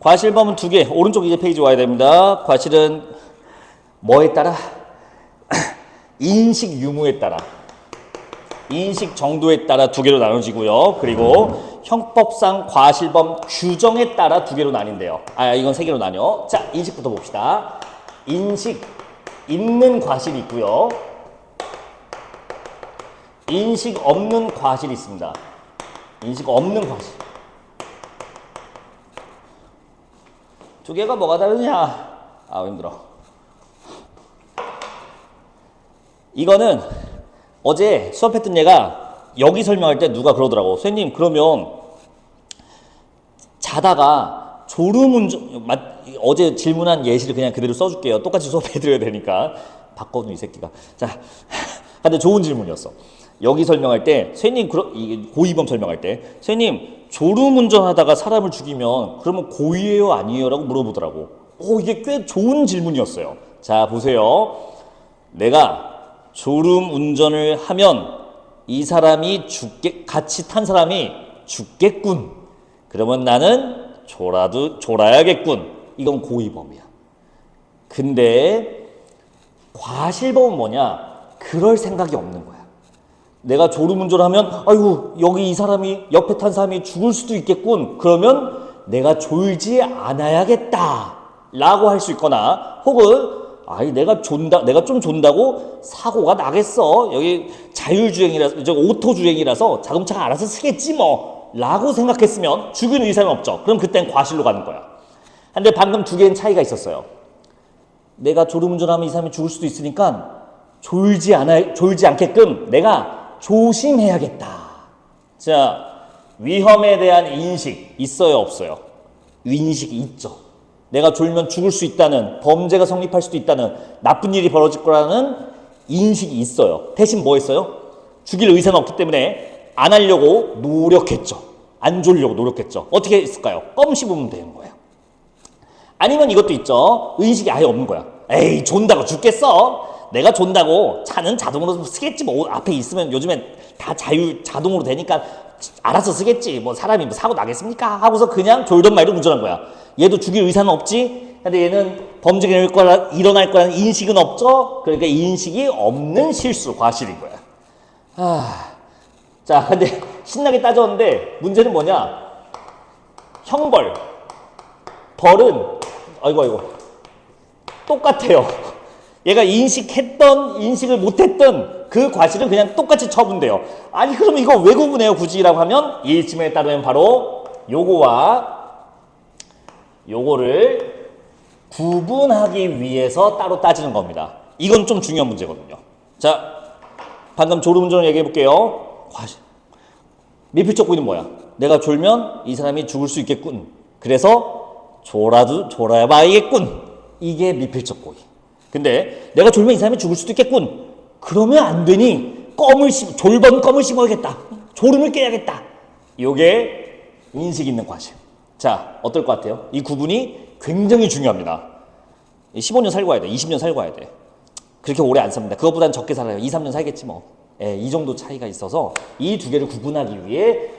과실범은 두 개. 오른쪽 이제 페이지 와야 됩니다. 과실은 뭐에 따라? 인식 유무에 따라. 인식 정도에 따라 두 개로 나눠지고요. 그리고 형법상 과실범 규정에 따라 두 개로 나뉜대요. 이건 세 개로 나뉘어. 자, 인식부터 봅시다. 인식 있는 과실이 있고요. 인식 없는 과실이 있습니다. 인식 없는 과실. 두 개가 뭐가 다르냐? 힘들어. 이거는 어제 수업했던 얘가 여기 설명할 때 누가 그러더라고. 선생님, 그러면 자다가 졸음운전, 어제 질문한 예시를 그냥 그대로 써줄게요. 똑같이 수업해드려야 되니까. 바꿔둔 이 새끼가. 자, 근데 좋은 질문이었어. 여기 설명할 때, 선생님, 고의범 설명할 때, 선생님, 졸음운전하다가 사람을 죽이면 그러면 고의예요, 아니에요? 라고 물어보더라고. 이게 꽤 좋은 질문이었어요. 자, 보세요. 내가 졸음운전을 하면 이 사람이 같이 탄 사람이 죽겠군. 그러면 나는 졸아야겠군. 이건 고의범이야. 근데 과실범은 뭐냐? 그럴 생각이 없는 거야. 내가 졸음운전하면 아이고 여기 이 사람이 옆에 탄 사람이 죽을 수도 있겠군. 그러면 내가 졸지 않아야겠다 라고 할 수 있거나 혹은 아이 내가 좀 존다고 사고가 나겠어. 여기 자율주행이라서 저 오토주행이라서 자동차가 알아서 쓰겠지 뭐 라고 생각했으면 죽일 의사는 없죠. 그럼 그땐 과실로 가는 거야. 근데 방금 두 개는 차이가 있었어요. 내가 졸음운전하면 이 사람이 죽을 수도 있으니까 졸지 않게끔 내가 조심해야겠다. 자, 위험에 대한 인식 있어요, 없어요? 인식이 있죠. 내가 졸면 죽을 수 있다는, 범죄가 성립할 수도 있다는, 나쁜 일이 벌어질 거라는 인식이 있어요. 대신 뭐 했어요? 죽일 의사는 없기 때문에 안 하려고 노력했죠. 안 졸려고 노력했죠. 어떻게 했을까요? 껌 씹으면 되는 거예요. 아니면 이것도 있죠. 의식이 아예 없는 거야. 에이, 존다고 죽겠어. 내가 존다고 차는 자동으로 쓰겠지. 뭐 앞에 있으면 요즘엔 다 자동으로 되니까 알아서 쓰겠지. 뭐 사람이 뭐 사고 나겠습니까? 하고서 그냥 졸던 말로 운전한 거야. 얘도 죽일 의사는 없지. 근데 얘는 범죄가 일어날 거라는 인식은 없죠. 그러니까 인식이 없는 실수, 과실인 거야. 자, 근데 신나게 따졌는데 문제는 뭐냐? 형벌, 벌은 아이고 똑같아요. 얘가 인식을 못했던 그 과실은 그냥 똑같이 처분돼요. 아니 그럼 이거 왜 구분해요 굳이라고 하면 이 질문에 따르면 바로 요거와 요거를 구분하기 위해서 따로 따지는 겁니다. 이건 좀 중요한 문제거든요. 자, 방금 졸음운전을 얘기해 볼게요. 과실. 미필적 고의는 뭐야? 내가 졸면 이 사람이 죽을 수 있겠군. 그래서 졸아야 봐야겠군. 이게 미필적 고의. 근데 내가 졸면 이 사람이 죽을 수도 있겠군. 그러면 안 되니 졸번 껌을 씹어야겠다. 졸음을 깨야겠다. 요게 인식 있는 과실. 자, 어떨 것 같아요? 이 구분이 굉장히 중요합니다. 15년 살고 와야 돼. 20년 살고 와야 돼. 그렇게 오래 안 삽니다. 그것보다는 적게 살아요. 2, 3년 살겠지 뭐. 예, 이 정도 차이가 있어서 이 두 개를 구분하기 위해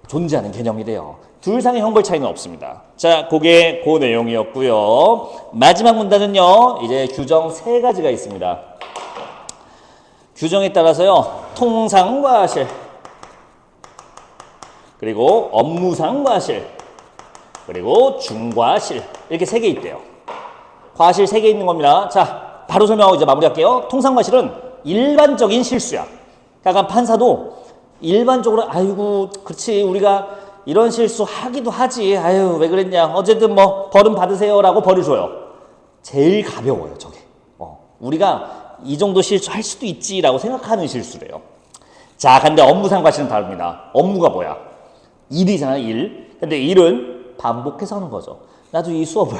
존재하는 개념이래요. 둘 상의 형벌 차이는 없습니다. 자, 그게 그 내용이었고요. 마지막 문단은요. 이제 규정 3가지가 있습니다. 규정에 따라서요. 통상 과실, 그리고 업무상 과실, 그리고 중과실 이렇게 3개 있대요. 과실 3개 있는 겁니다. 자, 바로 설명하고 이제 마무리할게요. 통상 과실은 일반적인 실수야. 그러니까 판사도 일반적으로 아이고 그렇지 우리가 이런 실수 하기도 하지 아유 왜 그랬냐 어쨌든 뭐 벌은 받으세요라고 벌을 줘요. 제일 가벼워요 저게. 우리가 이 정도 실수할 수도 있지라고 생각하는 실수래요. 자, 근데 업무상 과실은 다릅니다. 업무가 뭐야? 일이잖아, 일. 근데 일은 반복해서 하는 거죠. 나도 이 수업을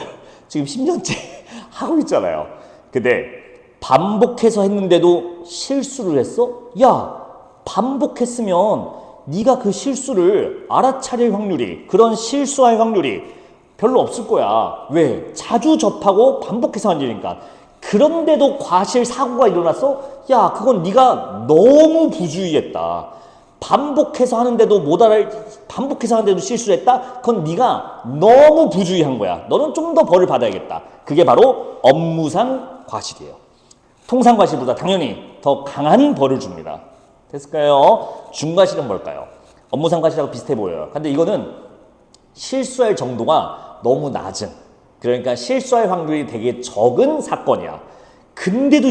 지금 10년째 하고 있잖아요. 근데 반복해서 했는데도 실수를 했어? 야, 반복했으면 네가 그 실수를 알아차릴 확률이, 그런 실수할 확률이 별로 없을 거야. 왜? 자주 접하고 반복해서 한 일이니까. 그런데도 과실 사고가 일어났어? 야, 그건 네가 너무 부주의했다. 반복해서 하는데도 반복해서 하는데도 실수를 했다? 그건 네가 너무 부주의한 거야. 너는 좀 더 벌을 받아야겠다. 그게 바로 업무상 과실이에요. 통상 과실보다 당연히 더 강한 벌을 줍니다. 됐을까요? 중과실은 뭘까요? 업무상 과실하고 비슷해 보여요. 근데 이거는 실수할 정도가 너무 낮은, 그러니까 실수할 확률이 되게 적은 사건이야. 근데도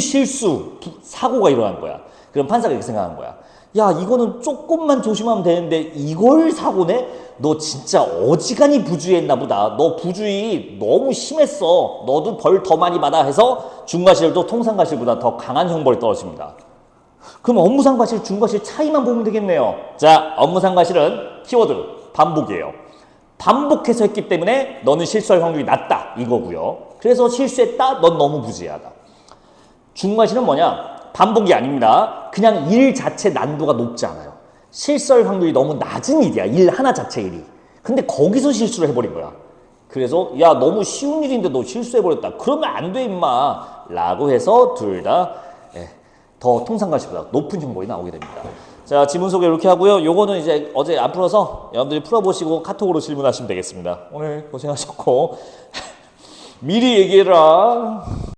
사고가 일어난 거야. 그럼 판사가 이렇게 생각하는 거야. 야, 이거는 조금만 조심하면 되는데 이걸 사고네? 너 진짜 어지간히 부주의했나 보다. 너 부주의 너무 심했어. 너도 벌 더 많이 받아 해서 중과실도 통상과실보다 더 강한 형벌이 떨어집니다. 그럼 업무상 과실, 중과실 차이만 보면 되겠네요. 자, 업무상 과실은 키워드 반복이에요. 반복해서 했기 때문에 너는 실수할 확률이 낮다 이거고요. 그래서 실수했다, 넌 너무 부주의하다. 중과실은 뭐냐? 반복이 아닙니다. 그냥 일 자체 난도가 높지 않아요. 실수할 확률이 너무 낮은 일이야. 일 하나 자체 일이. 근데 거기서 실수를 해버린 거야. 그래서 야, 너무 쉬운 일인데 너 실수해버렸다. 그러면 안 돼 임마 라고 해서 둘 다 더 통상과실보다 높은 형벌이 나오게 됩니다. 자, 지문 소개 이렇게 하고요. 요거는 이제 어제 안 풀어서 여러분들이 풀어보시고 카톡으로 질문하시면 되겠습니다. 오늘 고생하셨고 미리 얘기해라.